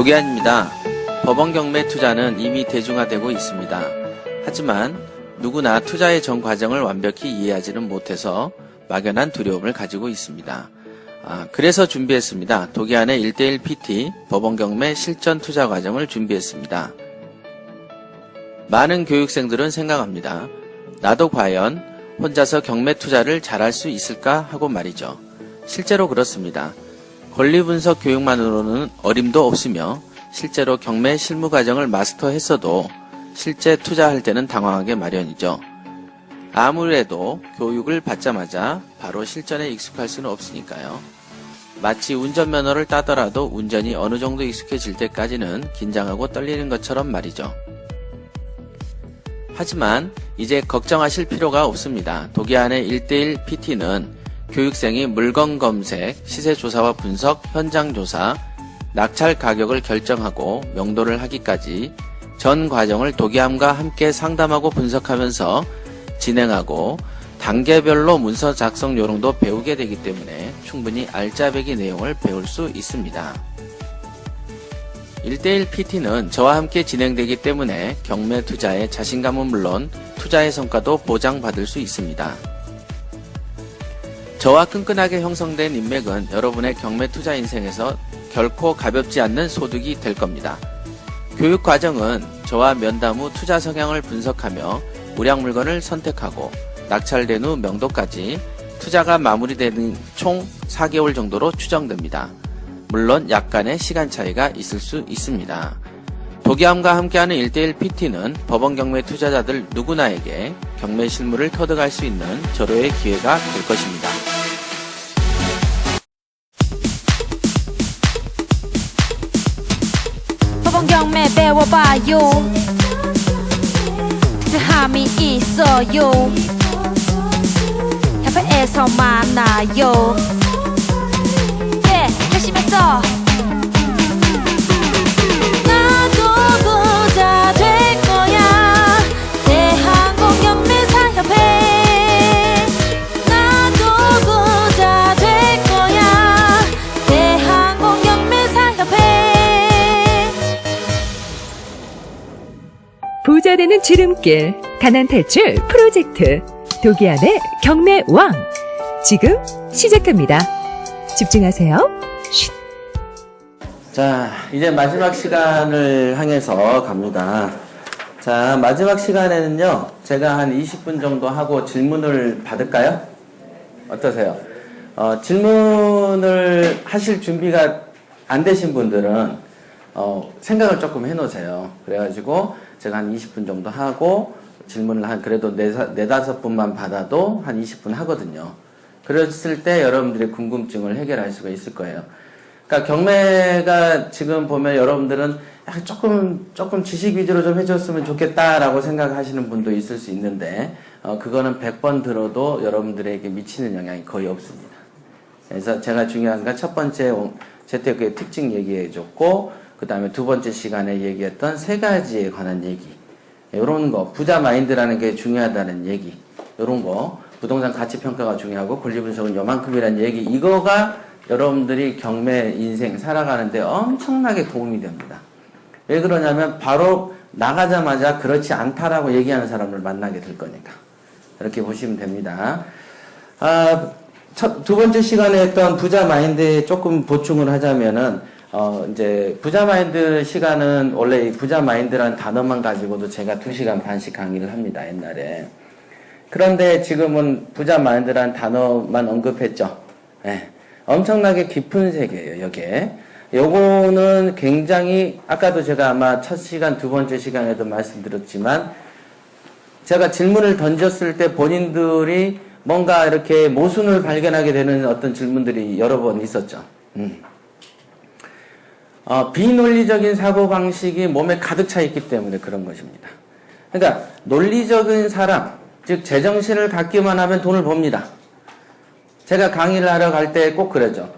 도계안입니다. 법원 경매 투자는 이미 대중화되고 있습니다. 하지만 누구나 투자의 전 과정을 완벽히 이해하지는 못해서 막연한 두려움을 가지고 있습니다. 그래서 준비했습니다. 도계안의 1:1 PT 법원 경매 실전 투자 과정을 준비했습니다. 많은 교육생들은 생각합니다. 나도 과연 혼자서 경매 투자를 잘할 수 있을까 하고 말이죠. 실제로 그렇습니다. 권리 분석 교육만으로는 어림도 없으며 실제로 경매 실무 과정을 마스터했어도 실제 투자할 때는 당황하게 마련이죠. 아무래도 교육을 받자마자 바로 실전에 익숙할 수는 없으니까요. 마치 운전면허를 따더라도 운전이 어느 정도 익숙해질 때까지는 긴장하고 떨리는 것처럼 말이죠. 하지만 이제 걱정하실 필요가 없습니다. 도계안의 1:1 PT는 교육생이 물건 검색, 시세 조사와 분석, 현장 조사, 낙찰 가격을 결정하고 명도를 하기까지 전 과정을 도계안과 함께 상담하고 분석하면서 진행하고 단계별로 문서 작성 요령도 배우게 되기 때문에 충분히 알짜배기 내용을 배울 수 있습니다. 1:1 PT는 저와 함께 진행되기 때문에 경매 투자의 자신감은 물론 투자의 성과도 보장받을 수 있습니다. 저와 끈끈하게 형성된 인맥은 여러분의 경매 투자 인생에서 결코 가볍지 않는 소득이 될 겁니다. 교육 과정은 저와 면담 후 투자 성향을 분석하며 우량 물건을 선택하고 낙찰된 후 명도까지 투자가 마무리되는 총 4개월 정도로 추정됩니다. 물론 약간의 시간 차이가 있을 수 있습니다. 도계안과 함께하는 1:1 PT는 법원 경매 투자자들 누구나에게 경매 실무를 터득할 수 있는 절호의 기회가 될 것입니다. 법원 경매 배워봐요. 득함이 있어요. 협회에서 만나요. 열심히 했어. 나도 부자 될 거야. 대한공경매사협회. 나도 부자 될 거야. 대한공경매사협회. 부자 되는 지름길, 가난 탈출 프로젝트 도계안의 경매왕 지금 시작합니다. 집중하세요. 쉿. 자, 이제 마지막 시간을 향해서 갑니다. 자, 마지막 시간에는요, 제가 한 20분 정도 하고 질문을 받을까요? 어떠세요? 질문을 하실 준비가 안 되신 분들은, 생각을 조금 해 놓으세요. 그래가지고, 제가 한 20분 정도 하고, 질문을 그래도 4-5분만 받아도 한 20분 하거든요. 그랬을 때 여러분들의 궁금증을 해결할 수가 있을 거예요. 그러니까 경매가 지금 보면 여러분들은 약간 조금 지식 위주로 좀 해줬으면 좋겠다라고 생각하시는 분도 있을 수 있는데, 그거는 100번 들어도 여러분들에게 미치는 영향이 거의 없습니다. 그래서 제가 중요한 건 첫 번째 재테크의 특징 얘기해줬고, 그 다음에 두 번째 시간에 얘기했던 3가지에 관한 얘기. 요런 거, 부자 마인드라는 게 중요하다는 얘기. 요런 거. 부동산 가치 평가가 중요하고 권리 분석은 요만큼이라는 얘기. 이거가 여러분들이 경매 인생 살아가는데 엄청나게 도움이 됩니다. 왜 그러냐면 바로 나가자마자 그렇지 않다라고 얘기하는 사람을 만나게 될 거니까. 이렇게 보시면 됩니다. 두 번째 시간에 했던 부자 마인드에 조금 보충을 하자면은 이제 부자 마인드 시간은 원래 이 부자 마인드라는 단어만 가지고도 제가 2시간 반씩 강의를 합니다. 옛날에. 그런데 지금은 부자 마인드라는 단어만 언급했죠. 네. 엄청나게 깊은 세계예요, 여기에. 요거는 굉장히, 아까도 제가 아마 첫 시간, 두 번째 시간에도 말씀드렸지만, 제가 질문을 던졌을 때 본인들이 뭔가 이렇게 모순을 발견하게 되는 어떤 질문들이 여러 번 있었죠. 비논리적인 사고방식이 몸에 가득 차 있기 때문에 그런 것입니다. 그러니까, 논리적인 사람, 즉 제정신을 갖기만 하면 돈을 법니다. 제가 강의를 하러 갈 때 꼭 그러죠.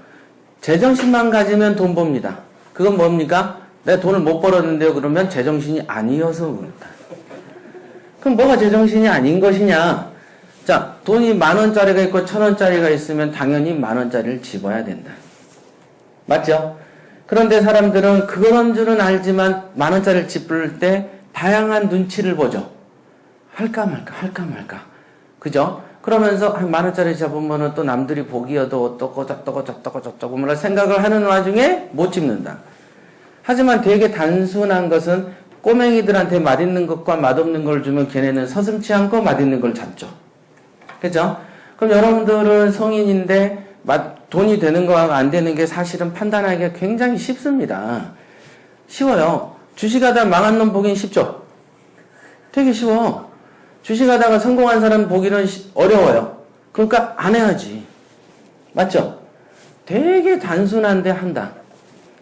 제정신만 가지면 돈 법니다. 그건 뭡니까? 내가 돈을 못 벌었는데요. 그러면 제정신이 아니어서 그렇다. 그럼 뭐가 제정신이 아닌 것이냐? 자, 돈이 10,000원짜리가 있고 1,000원짜리가 있으면 당연히 10,000원짜리를 집어야 된다. 맞죠? 그런데 사람들은 그런 줄은 알지만 만 원짜리를 짚을 때 다양한 눈치를 보죠. 할까 말까 할까 말까. 그죠? 그러면서 만 원짜리 잡으면은 또 남들이 보기여도 어떻고 저쩌고 뭐라 생각을 하는 와중에 못 집는다. 하지만 되게 단순한 것은 꼬맹이들한테 맛있는 것과 맛없는 걸 주면 걔네는 서슴치 않고 맛있는 걸 잡죠. 그죠? 그럼 여러분들은 성인인데 돈이 되는 거와 안 되는 게 사실은 판단하기가 굉장히 쉽습니다. 쉬워요. 주식하다 망한 놈 보기는 쉽죠? 되게 쉬워. 주식하다가 성공한 사람 보기는 어려워요. 그러니까 안 해야지. 맞죠? 되게 단순한데 한다.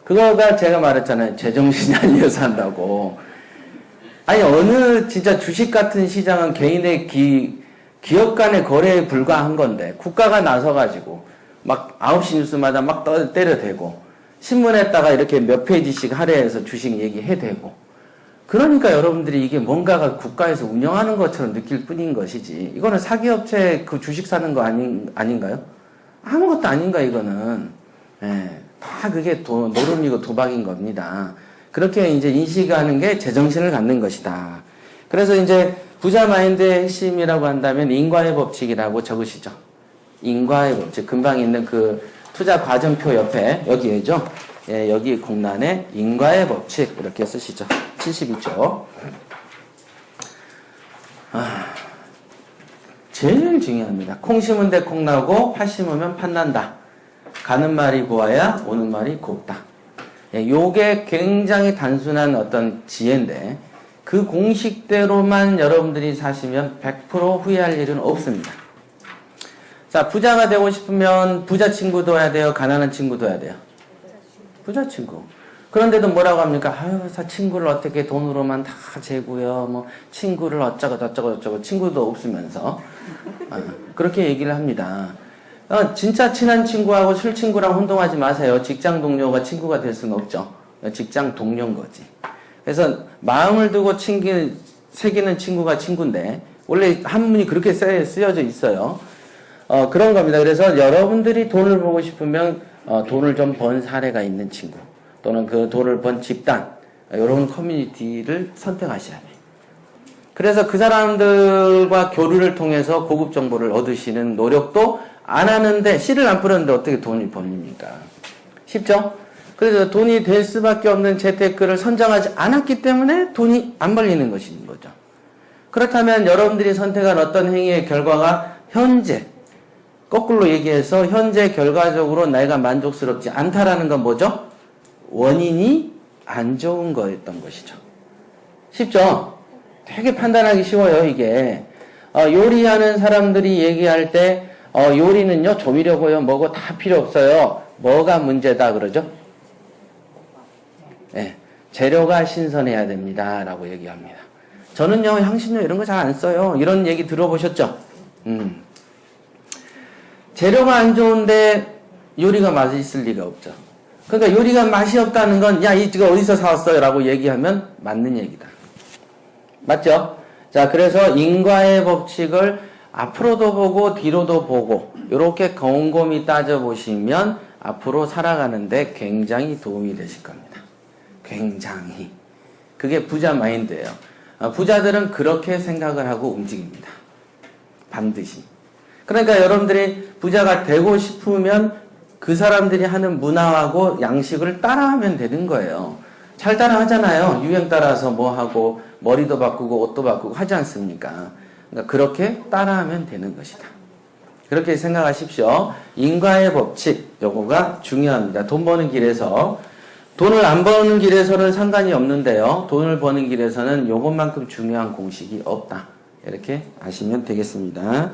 그거가 제가 말했잖아요. 제정신이 아니어서 한다고. 아니, 어느 진짜 주식 같은 시장은 개인의 기업 간의 거래에 불과한 건데, 국가가 나서가지고, 막 9시 뉴스마다 막 때려대고, 신문에다가 이렇게 몇 페이지씩 할애해서 주식 얘기해대고, 그러니까 여러분들이 이게 뭔가가 국가에서 운영하는 것처럼 느낄 뿐인 것이지, 이거는 사기업체 그 주식 사는 거 아닌가요? 아무것도 아닌가, 이거는. 예, 다 그게 노름이고 도박인 겁니다. 그렇게 이제 인식하는 게 제정신을 갖는 것이다. 그래서 이제 부자 마인드의 핵심이라고 한다면 인과의 법칙이라고 적으시죠. 인과의 법칙. 금방 있는 그 투자 과정표 옆에 여기에죠. 예, 여기 공란에 인과의 법칙 이렇게 쓰시죠. 72쪽. 제일 중요합니다. 콩 심은 데 콩 나고 팥 심으면 팥 난다. 가는 말이 고와야 오는 말이 곱다. 예, 요게 굉장히 단순한 어떤 지혜인데 그 공식대로만 여러분들이 사시면 100% 후회할 일은 없습니다. 자, 부자가 되고 싶으면 부자 친구 둬야 돼요? 가난한 친구 둬야 돼요? 부자 친구. 그런데도 뭐라고 합니까? 아유, 친구를 어떻게 돈으로만 다 재고요. 뭐 친구를 어쩌고 친구도 없으면서 그렇게 얘기를 합니다. 진짜 친한 친구하고 술 친구랑 혼동하지 마세요. 직장 동료가 친구가 될 수는 없죠. 직장 동료인 거지. 그래서 마음을 두고 새기는 친구가 친구인데 원래 한문이 그렇게 쓰여져 있어요. 그런 겁니다. 그래서 여러분들이 돈을 보고 싶으면 돈을 좀 번 사례가 있는 친구 또는 그 돈을 번 집단 이런 커뮤니티를 선택하셔야 돼요. 그래서 그 사람들과 교류를 통해서 고급 정보를 얻으시는 노력도 안 하는데 씨를 안 뿌렸는데 어떻게 돈이 벌립니까? 쉽죠? 그래서 돈이 될 수밖에 없는 재테크를 선정하지 않았기 때문에 돈이 안 벌리는 것인 거죠. 그렇다면 여러분들이 선택한 어떤 행위의 결과가 현재 거꾸로 얘기해서 현재 결과적으로 내가 만족스럽지 않다라는 건 뭐죠? 원인이 안 좋은 거였던 것이죠. 쉽죠? 되게 판단하기 쉬워요, 이게. 요리하는 사람들이 얘기할 때 요리는요, 조미료고요, 뭐고 다 필요 없어요. 뭐가 문제다 그러죠? 네, 재료가 신선해야 됩니다. 라고 얘기합니다. 저는요, 향신료 이런 거 잘 안 써요. 이런 얘기 들어보셨죠? 재료가 안 좋은데 요리가 맛있을 리가 없죠. 그러니까 요리가 맛이 없다는 건, 야, 이거 어디서 사왔어요? 라고 얘기하면 맞는 얘기다. 맞죠? 자, 그래서 인과의 법칙을 앞으로도 보고 뒤로도 보고 이렇게 곰곰이 따져보시면 앞으로 살아가는데 굉장히 도움이 되실 겁니다. 굉장히. 그게 부자 마인드예요. 부자들은 그렇게 생각을 하고 움직입니다. 반드시. 그러니까 여러분들이 부자가 되고 싶으면 그 사람들이 하는 문화하고 양식을 따라하면 되는 거예요. 잘 따라 하잖아요. 유행 따라서 뭐 하고 머리도 바꾸고 옷도 바꾸고 하지 않습니까? 그러니까 그렇게 따라하면 되는 것이다. 그렇게 생각하십시오. 인과의 법칙, 요거가 중요합니다. 돈 버는 길에서. 돈을 안 버는 길에서는 상관이 없는데요. 돈을 버는 길에서는 요것만큼 중요한 공식이 없다. 이렇게 아시면 되겠습니다.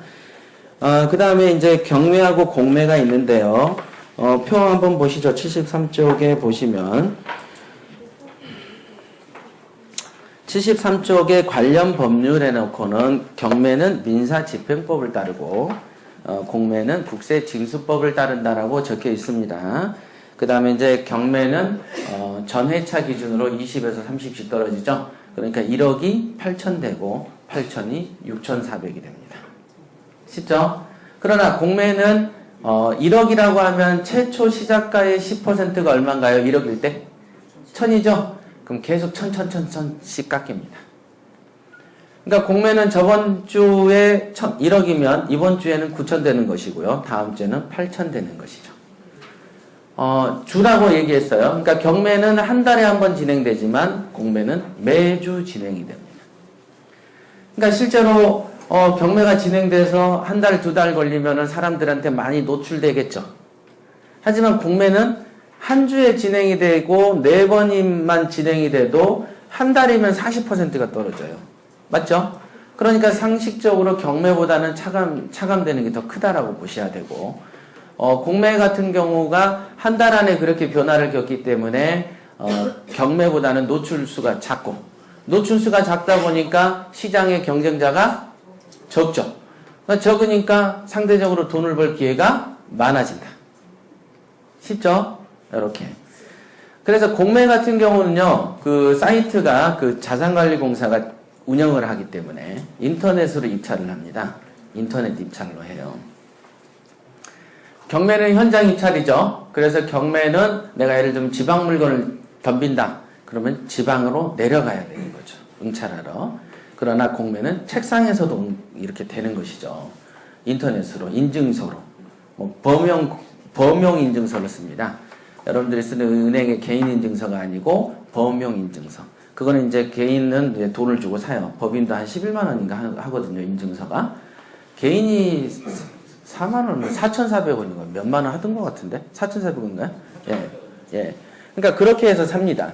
그 다음에 이제 경매하고 공매가 있는데요. 표 한번 보시죠. 73쪽에 보시면 73쪽에 관련 법률 해놓고는 경매는 민사집행법을 따르고 공매는 국세징수법을 따른다라고 적혀 있습니다. 그 다음에 이제 경매는 전회차 기준으로 20에서 30씩 떨어지죠. 그러니까 1억이 8천 되고 8천이 6,400이 됩니다. 쉽죠? 그러나 공매는 1억이라고 하면 최초 시작가의 10%가 얼마인가요? 1억일 때? 1000이죠? 그럼 계속 1000씩 깎입니다. 그러니까 공매는 저번 주에 1억이면 이번 주에는 9천 되는 것이고요. 다음 주에는 8천 되는 것이죠. 주라고 얘기했어요. 그러니까 경매는 한 달에 한 번 진행되지만 공매는 매주 진행이 됩니다. 그러니까 실제로 경매가 진행돼서 한 달, 두 달 걸리면은 사람들한테 많이 노출되겠죠. 하지만 공매는 한 주에 진행이 되고 4번만 진행이 돼도 한 달이면 40%가 떨어져요. 맞죠? 그러니까 상식적으로 경매보다는 차감되는 게 더 크다라고 보셔야 되고, 공매 같은 경우가 한 달 안에 그렇게 변화를 겪기 때문에, 경매보다는 노출수가 작고, 노출수가 작다 보니까 시장의 경쟁자가 적죠. 그러니까 적으니까 상대적으로 돈을 벌 기회가 많아진다. 쉽죠? 이렇게. 그래서 공매 같은 경우는요, 그 사이트가 그 자산관리공사가 운영을 하기 때문에 인터넷으로 입찰을 합니다. 인터넷 입찰로 해요. 경매는 현장 입찰이죠. 그래서 경매는 내가 예를 들면 지방 물건을 덤빈다. 그러면 지방으로 내려가야 되는 거죠. 응찰하러. 그러나 공매는 책상에서도 이렇게 되는 것이죠. 인터넷으로, 인증서로. 뭐 범용 인증서를 씁니다. 여러분들이 쓰는 은행의 개인 인증서가 아니고 범용 인증서. 그거는 이제 개인은 이제 돈을 주고 사요. 법인도 한 11만 원인가 하거든요, 인증서가. 개인이 4만 원, 4,400원인가 몇만 원 하던 것 같은데? 4,400원인가요? 예. 그러니까 그렇게 해서 삽니다.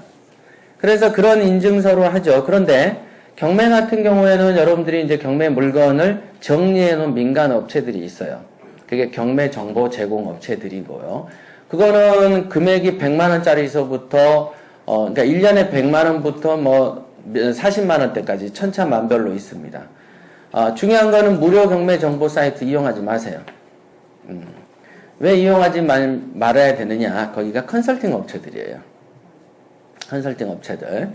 그래서 그런 인증서로 하죠. 그런데 경매 같은 경우에는 여러분들이 이제 경매 물건을 정리해 놓은 민간 업체들이 있어요. 그게 경매 정보 제공 업체들이고요. 그거는 금액이 100만 원짜리서부터 그러니까 1년에 100만 원부터 뭐 40만 원대까지 천차만별로 있습니다. 중요한 거는 무료 경매 정보 사이트 이용하지 마세요. 왜 이용하지 말아야 되느냐? 거기가 컨설팅 업체들이에요. 컨설팅 업체들.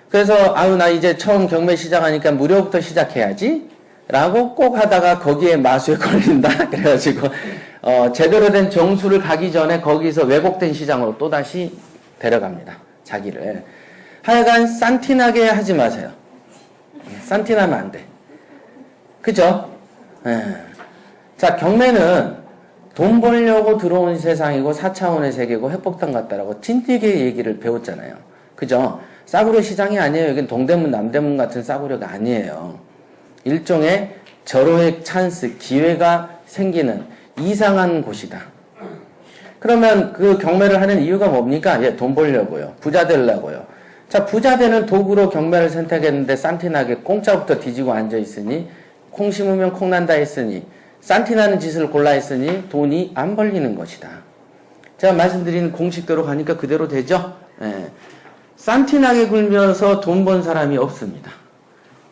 그래서 나 이제 처음 경매 시작하니까 무료부터 시작해야지 라고 꼭 하다가 거기에 마수에 걸린다. 그래가지고 제대로 된 정수를 가기 전에 거기서 왜곡된 시장으로 또다시 데려갑니다. 자기를. 하여간 싼티나게 하지 마세요. 싼티나면 안 돼. 그죠? 자, 경매는 돈 벌려고 들어온 세상이고 4차원의 세계고 회복당 같다라고 찐티게 얘기를 배웠잖아요. 그죠? 싸구려 시장이 아니에요. 여긴 동대문, 남대문 같은 싸구려가 아니에요. 일종의 절호의 찬스, 기회가 생기는 이상한 곳이다. 그러면 그 경매를 하는 이유가 뭡니까? 돈 벌려고요. 부자 되려고요. 자, 부자 되는 도구로 경매를 선택했는데 싼티나게 공짜부터 뒤지고 앉아있으니, 콩 심으면 콩 난다 했으니, 싼티나는 짓을 골라 했으니 돈이 안 벌리는 것이다. 제가 말씀드린 공식대로 가니까 그대로 되죠? 예. 싼티나게 굴면서 돈 번 사람이 없습니다.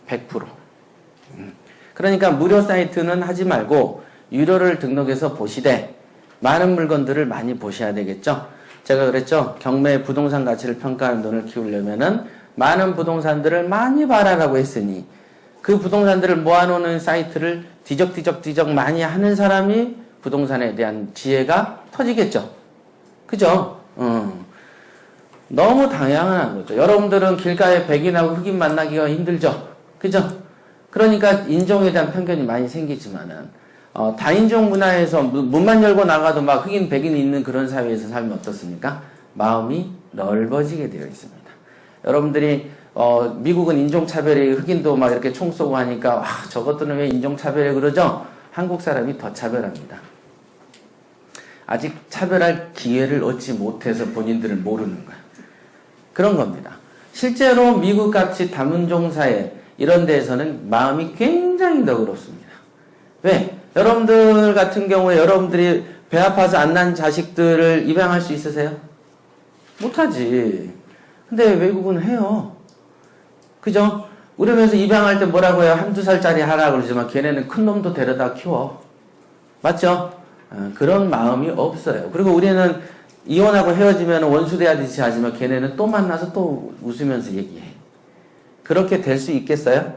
100%. 그러니까 무료 사이트는 하지 말고 유료를 등록해서 보시되 많은 물건들을 많이 보셔야 되겠죠. 제가 그랬죠. 경매 부동산 가치를 평가하는 돈을 키우려면은 많은 부동산들을 많이 봐라라고 했으니 그 부동산들을 모아놓는 사이트를 뒤적뒤적 많이 하는 사람이 부동산에 대한 지혜가 터지겠죠. 그죠? 너무 다양한 거죠. 여러분들은 길가에 백인하고 흑인 만나기가 힘들죠. 그죠? 그러니까 인종에 대한 편견이 많이 생기지만은 다인종 문화에서 문만 열고 나가도 막 흑인, 백인이 있는 그런 사회에서 살면 어떻습니까? 마음이 넓어지게 되어 있습니다. 여러분들이 미국은 인종차별이 흑인도 막 이렇게 총 쏘고 하니까 저것들은 왜 인종차별에 그러죠? 한국 사람이 더 차별합니다. 아직 차별할 기회를 얻지 못해서 본인들은 모르는 거야. 그런 겁니다. 실제로 미국같이 다문종 사회 이런 데에서는 마음이 굉장히 너그럽습니다. 왜? 여러분들 같은 경우에 여러분들이 배 아파서 안 난 자식들을 입양할 수 있으세요? 못하지. 근데 외국은 해요. 그죠? 우리 회사 입양할 때 뭐라고 해요? 한두 살짜리 하라 그러지만 걔네는 큰 놈도 데려다 키워. 맞죠? 그런 마음이 없어요. 그리고 우리는 이혼하고 헤어지면 원수대하듯이 하지만 걔네는 또 만나서 또 웃으면서 얘기해. 그렇게 될 수 있겠어요?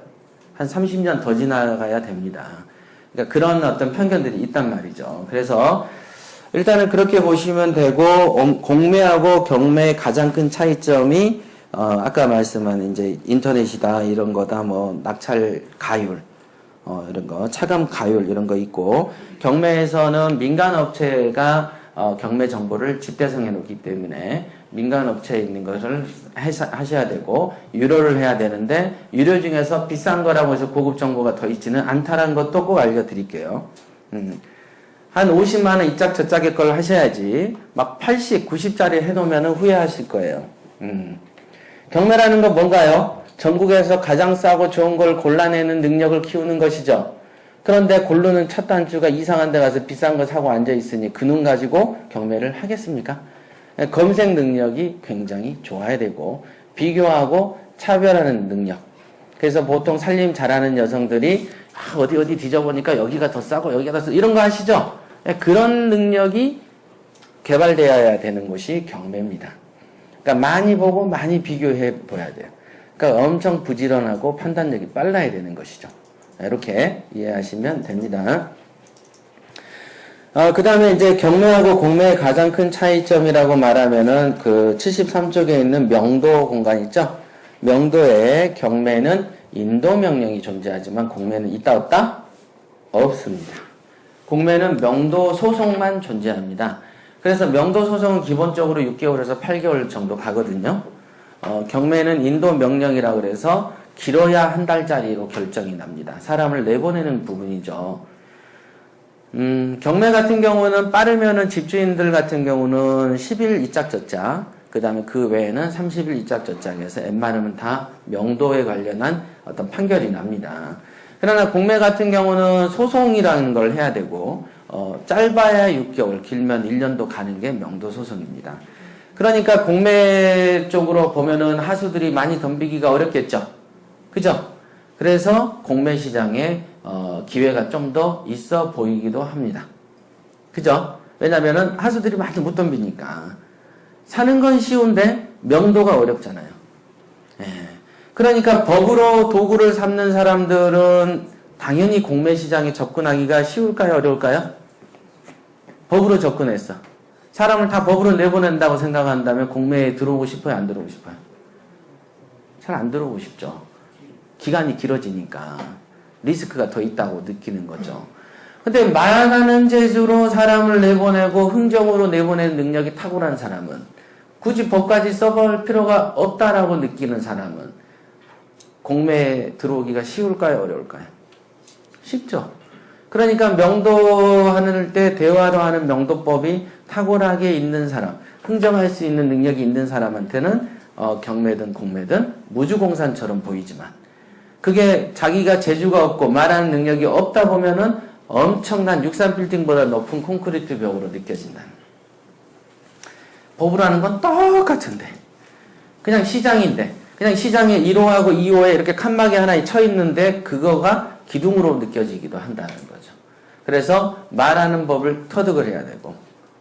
한 30년 더 지나가야 됩니다. 그러니까 그런 어떤 편견들이 있단 말이죠. 그래서 일단은 그렇게 보시면 되고, 공매하고 경매의 가장 큰 차이점이 아까 말씀한 이제 인터넷이다 이런 거다, 뭐 낙찰 가율 이런 거, 차감 가율 이런 거 있고, 경매에서는 민간 업체가 경매 정보를 집대성해 놓기 때문에 민간 업체에 있는 것을 하셔야 되고, 유료를 해야 되는데, 유료 중에서 비싼 거라고 해서 고급 정보가 더 있지는 않다라는 것도 꼭 알려드릴게요. 한 50만원 이 짝 저 짝의 걸 하셔야지, 막 80, 90짜리 해놓으면 후회하실 거예요. 경매라는 건 뭔가요? 전국에서 가장 싸고 좋은 걸 골라내는 능력을 키우는 것이죠. 그런데 고르는 첫 단추가 이상한 데 가서 비싼 거 사고 앉아있으니 그 눈 가지고 경매를 하겠습니까? 검색 능력이 굉장히 좋아야 되고, 비교하고 차별하는 능력. 그래서 보통 살림 잘하는 여성들이 어디 뒤져보니까 여기가 더 싸고 여기가 더 싸고 이런 거 아시죠? 그런 능력이 개발되어야 되는 곳이 경매입니다. 그러니까 많이 보고 많이 비교해 보야 돼요. 그러니까 엄청 부지런하고 판단력이 빨라야 되는 것이죠. 이렇게 이해하시면 됩니다. 그 다음에 이제 경매하고 공매의 가장 큰 차이점이라고 말하면은 그 73쪽에 있는 명도 공간 있죠? 명도에 경매는 인도 명령이 존재하지만 공매는 있다 없다? 없습니다. 공매는 명도 소송만 존재합니다. 그래서 명도 소송은 기본적으로 6개월에서 8개월 정도 가거든요. 경매는 인도 명령이라 그래서 길어야 한 달짜리로 결정이 납니다. 사람을 내보내는 부분이죠. 경매 같은 경우는 빠르면은 집주인들 같은 경우는 10일 이짝저짝, 그 다음에 그 외에는 30일 이짝저짝에서 웬만하면 다 명도에 관련한 어떤 판결이 납니다. 그러나 공매 같은 경우는 소송이라는 걸 해야 되고, 짧아야 6개월, 길면 1년도 가는 게 명도 소송입니다. 그러니까 공매 쪽으로 보면은 하수들이 많이 덤비기가 어렵겠죠. 그죠? 그래서 공매 시장에 기회가 좀 더 있어 보이기도 합니다. 그죠? 왜냐면은 하수들이 많이 못 덤비니까. 사는 건 쉬운데 명도가 어렵잖아요. 예. 그러니까 법으로 도구를 삼는 사람들은 당연히 공매 시장에 접근하기가 쉬울까요? 어려울까요? 법으로 접근했어. 사람을 다 법으로 내보낸다고 생각한다면 공매에 들어오고 싶어요? 안 들어오고 싶어요? 잘 안 들어오고 싶죠. 기간이 길어지니까 리스크가 더 있다고 느끼는 거죠. 근데 말하는 재주로 사람을 내보내고 흥정으로 내보내는 능력이 탁월한 사람은, 굳이 법까지 써볼 필요가 없다라고 느끼는 사람은 공매에 들어오기가 쉬울까요? 어려울까요? 쉽죠. 그러니까 명도하는 때 대화로 하는 명도법이 탁월하게 있는 사람, 흥정할 수 있는 능력이 있는 사람한테는 경매든 공매든 무주공산처럼 보이지만, 그게 자기가 재주가 없고 말하는 능력이 없다 보면은 엄청난 63빌딩보다 높은 콘크리트 벽으로 느껴진다. 법으로 하는 건 똑같은데, 그냥 시장인데, 그냥 시장에 1호하고 2호에 이렇게 칸막이 하나 쳐 있는데 그거가 기둥으로 느껴지기도 한다는 거죠. 그래서 말하는 법을 터득을 해야 되고,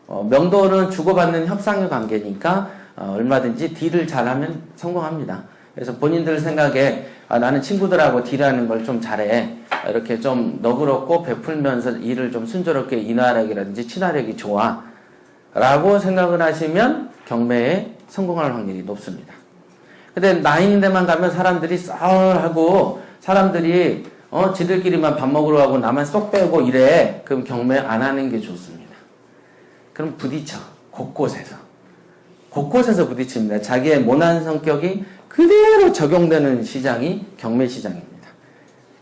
명도는 주고받는 협상의 관계니까 얼마든지 딜을 잘하면 성공합니다. 그래서 본인들 생각에 나는 친구들하고 딜하는 걸 좀 잘해, 이렇게 좀 너그럽고 베풀면서 일을 좀 순조롭게 인화력이라든지 친화력이 좋아 라고 생각을 하시면 경매에 성공할 확률이 높습니다. 근데 나 있는 데만 가면 사람들이 썰하고 사람들이 지들끼리만 밥 먹으러 가고 나만 쏙 빼고 이래. 그럼 경매 안 하는 게 좋습니다. 그럼 부딪혀. 곳곳에서 부딪힙니다. 자기의 모난 성격이 그대로 적용되는 시장이 경매 시장입니다.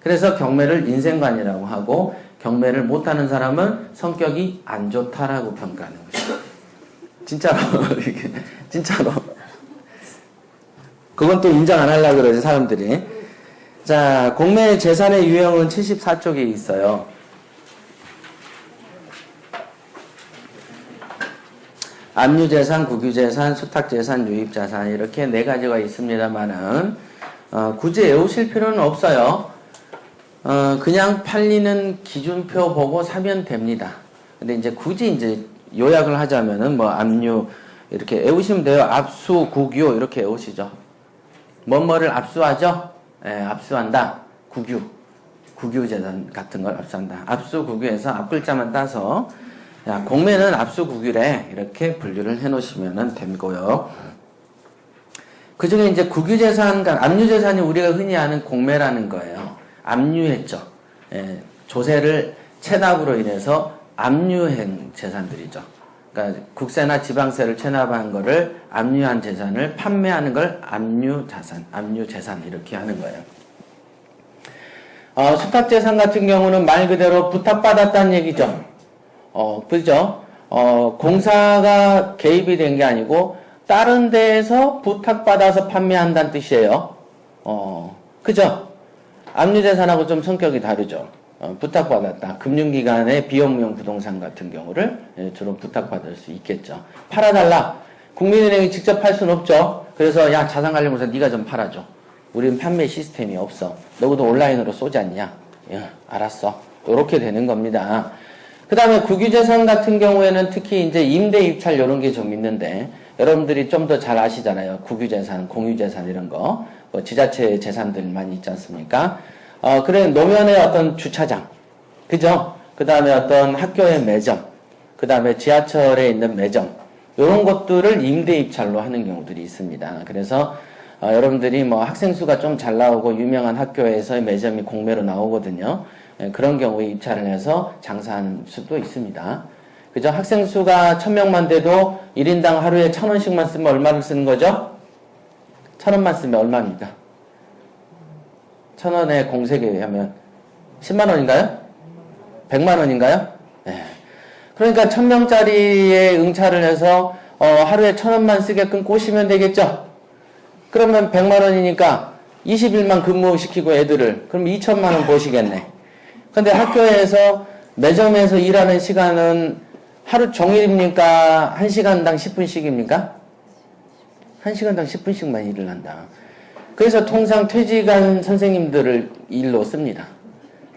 그래서 경매를 인생관이라고 하고, 경매를 못하는 사람은 성격이 안 좋다라고 평가하는 것이죠. 진짜로. 진짜로. 그건 또 인정 안 하려고 그러지, 사람들이. 자, 공매 재산의 유형은 74쪽에 있어요. 압류재산, 국유재산, 수탁재산, 유입재산 이렇게 네 가지가 있습니다만은 굳이 외우실 필요는 없어요. 그냥 팔리는 기준표 보고 사면 됩니다. 근데 이제 굳이 이제 요약을 하자면은 뭐 압류 이렇게 외우시면 돼요. 압수, 국유 이렇게 외우시죠. 뭐뭐를 압수하죠? 예, 압수한다. 국유. 국유재산 같은 걸 압수한다. 압수국유해서 앞글자만 따서 야, 공매는 압수국유래 이렇게 분류를 해놓으시면 되고요. 그 중에 이제 국유재산, 압류재산이 우리가 흔히 아는 공매라는 거예요. 압류했죠. 예, 조세를 체납으로 인해서 압류한 재산들이죠. 그러니까 국세나 지방세를 체납한 거를 압류한 재산을 판매하는 걸 압류자산, 압류재산 이렇게 하는 거예요. 수탁재산 같은 경우는 말 그대로 부탁받았다는 얘기죠. 그죠? 공사가 개입이 된 게 아니고 다른 데에서 부탁받아서 판매한다는 뜻이에요. 그죠? 압류재산하고 좀 성격이 다르죠. 부탁받았다. 금융기관의 비업무용 부동산 같은 경우를 주로 부탁받을 수 있겠죠. 팔아달라. 국민은행이 직접 팔 수는 없죠. 그래서 야 자산관리공사 네가 좀 팔아줘. 우리는 판매 시스템이 없어. 너도 온라인으로 쏘지 않냐? 예, 알았어. 이렇게 되는 겁니다. 그 다음에 국유재산 같은 경우에는 특히 이제 임대 입찰 이런 게 좀 있는데 여러분들이 좀 더 잘 아시잖아요. 국유재산, 공유재산 이런 거. 뭐 지자체 재산들 많이 있지 않습니까? 그래, 노면의 어떤 주차장. 그죠? 그 다음에 어떤 학교의 매점. 그 다음에 지하철에 있는 매점. 이런 것들을 임대 입찰로 하는 경우들이 있습니다. 그래서, 여러분들이 뭐 학생 수가 좀 잘 나오고 유명한 학교에서의 매점이 공매로 나오거든요. 그런 경우에 입찰을 해서 장사하는 수도 있습니다. 그죠? 학생 수가 1000명만 돼도 1인당 하루에 1000원씩만 쓰면 얼마를 쓰는 거죠? 1000원만 쓰면 얼마입니까? 1000원에 공세계 하면 10만 원인가요? 100만 원인가요? 네. 그러니까 1000명짜리에 응찰을 해서 하루에 1000원만 쓰게끔 꼬시면 되겠죠? 그러면 100만 원이니까 20일만 근무시키고 애들을 그럼 2천만 원 버시겠네. 근데 학교에서 매점에서 일하는 시간은 하루 종일입니까? 1시간당 10분씩입니까? 1시간당 10분씩만 일을 한다. 그래서 통상 퇴직한 선생님들을 일로 씁니다.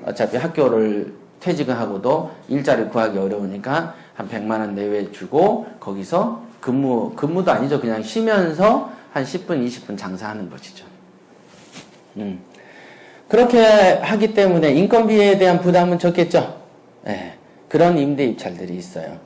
어차피 학교를 퇴직하고도 일자리 구하기 어려우니까 한 100만 원 내외 주고 거기서 근무도 아니죠. 그냥 쉬면서 한 10분, 20분 장사하는 것이죠. 그렇게 하기 때문에 인건비에 대한 부담은 적겠죠. 네, 그런 임대 입찰들이 있어요.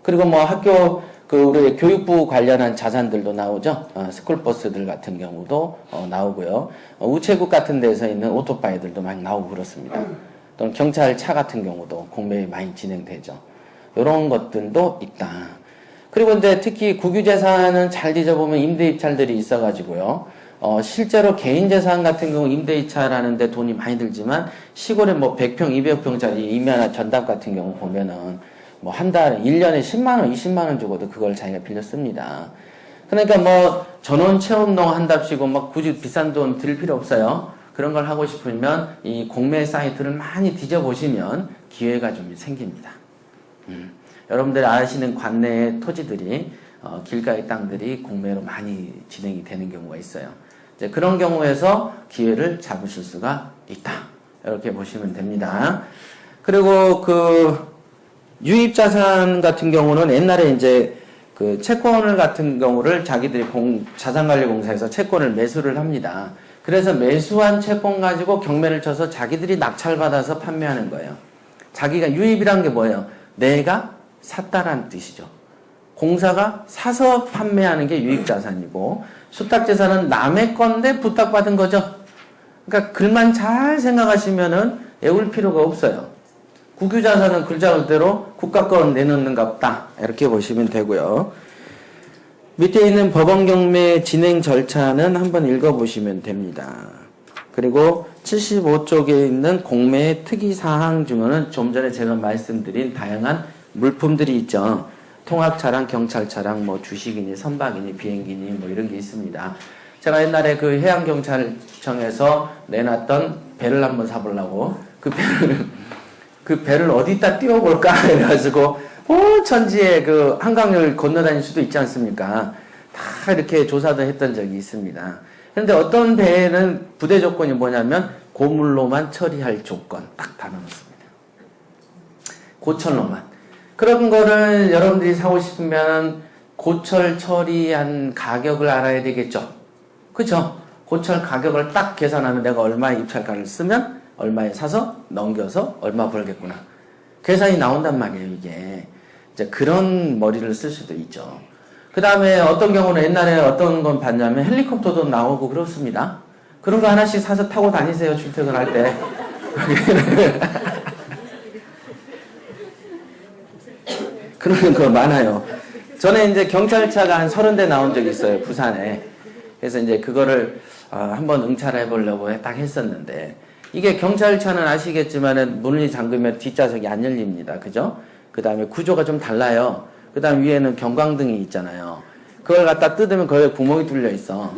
그리고 뭐 학교 우리 교육부 관련한 자산들도 나오죠. 스쿨버스들 같은 경우도 나오고요. 우체국 같은 데서 있는 오토바이들도 많이 나오고 그렇습니다. 또는 경찰차 같은 경우도 공매에 많이 진행되죠. 이런 것들도 있다. 그리고 이제 특히 국유재산은 잘 뒤져보면 임대 입찰들이 있어가지고요. 실제로 개인재산 같은 경우 임대 입찰하는데 돈이 많이 들지만 시골에 뭐 100평, 200평짜리 임야나 전답 같은 경우 보면은 뭐 한 달에 1년에 10만 원, 20만 원 주고도 그걸 자기가 빌려 씁니다. 그러니까 뭐 전원 체험농 한답시고 막 굳이 비싼 돈 들 필요 없어요. 그런 걸 하고 싶으면 이 공매 사이트를 많이 뒤져보시면 기회가 좀 생깁니다. 여러분들이 아시는 관내의 토지들이 길가의 땅들이 공매로 많이 진행이 되는 경우가 있어요. 이제 그런 경우에서 기회를 잡으실 수가 있다. 이렇게 보시면 됩니다. 그리고 유입자산 같은 경우는 옛날에 이제 채권을 같은 경우를 자기들이 자산관리공사에서 채권을 매수를 합니다. 그래서 매수한 채권 가지고 경매를 쳐서 자기들이 낙찰받아서 판매하는 거예요. 자기가 유입이란 게 뭐예요? 내가 샀다라는 뜻이죠. 공사가 사서 판매하는 게 유입자산이고 수탁재산은 남의 건데 부탁받은 거죠. 그러니까 글만 잘 생각하시면은 외울 필요가 없어요. 국유자산은 글자 그대로 국가 건 내놓는갑다. 이렇게 보시면 되고요. 밑에 있는 법원 경매 진행 절차는 한번 읽어보시면 됩니다. 그리고 75쪽에 있는 공매의 특이사항 중에는 좀 전에 제가 말씀드린 다양한 물품들이 있죠. 통합차량, 경찰차량, 뭐 주식이니, 선박이니, 비행기니, 뭐 이런 게 있습니다. 제가 옛날에 해양경찰청에서 내놨던 배를 한번 사보려고 그 배를 어디다 띄워볼까 해가지고 천지에 한강을 건너다닐 수도 있지 않습니까? 다 이렇게 조사도 했던 적이 있습니다. 그런데 어떤 배에는 부대 조건이 뭐냐면 고물로만 처리할 조건 딱 달아놓습니다. 고철로만. 그런 거를 여러분들이 사고 싶으면 고철 처리한 가격을 알아야 되겠죠. 그죠? 고철 가격을 딱 계산하면 내가 얼마의 입찰가를 쓰면 얼마에 사서 넘겨서 얼마 벌겠구나. 계산이 나온단 말이에요, 이게. 이제 그런 머리를 쓸 수도 있죠. 그 다음에 어떤 경우는 옛날에 어떤 건 봤냐면 헬리콥터도 나오고 그렇습니다. 그런 거 하나씩 사서 타고 다니세요, 출퇴근할 때. 그런 거 많아요. 전에 이제 경찰차가 한 30대 나온 적이 있어요, 부산에. 그래서 이제 그거를 한번 응찰해 보려고 딱 했었는데, 이게 경찰차는 아시겠지만은 문이 잠그면 뒷좌석이 안 열립니다. 그죠? 그 다음에 구조가 좀 달라요. 그 다음 위에는 경광등이 있잖아요. 그걸 갖다 뜯으면 거기에 구멍이 뚫려 있어.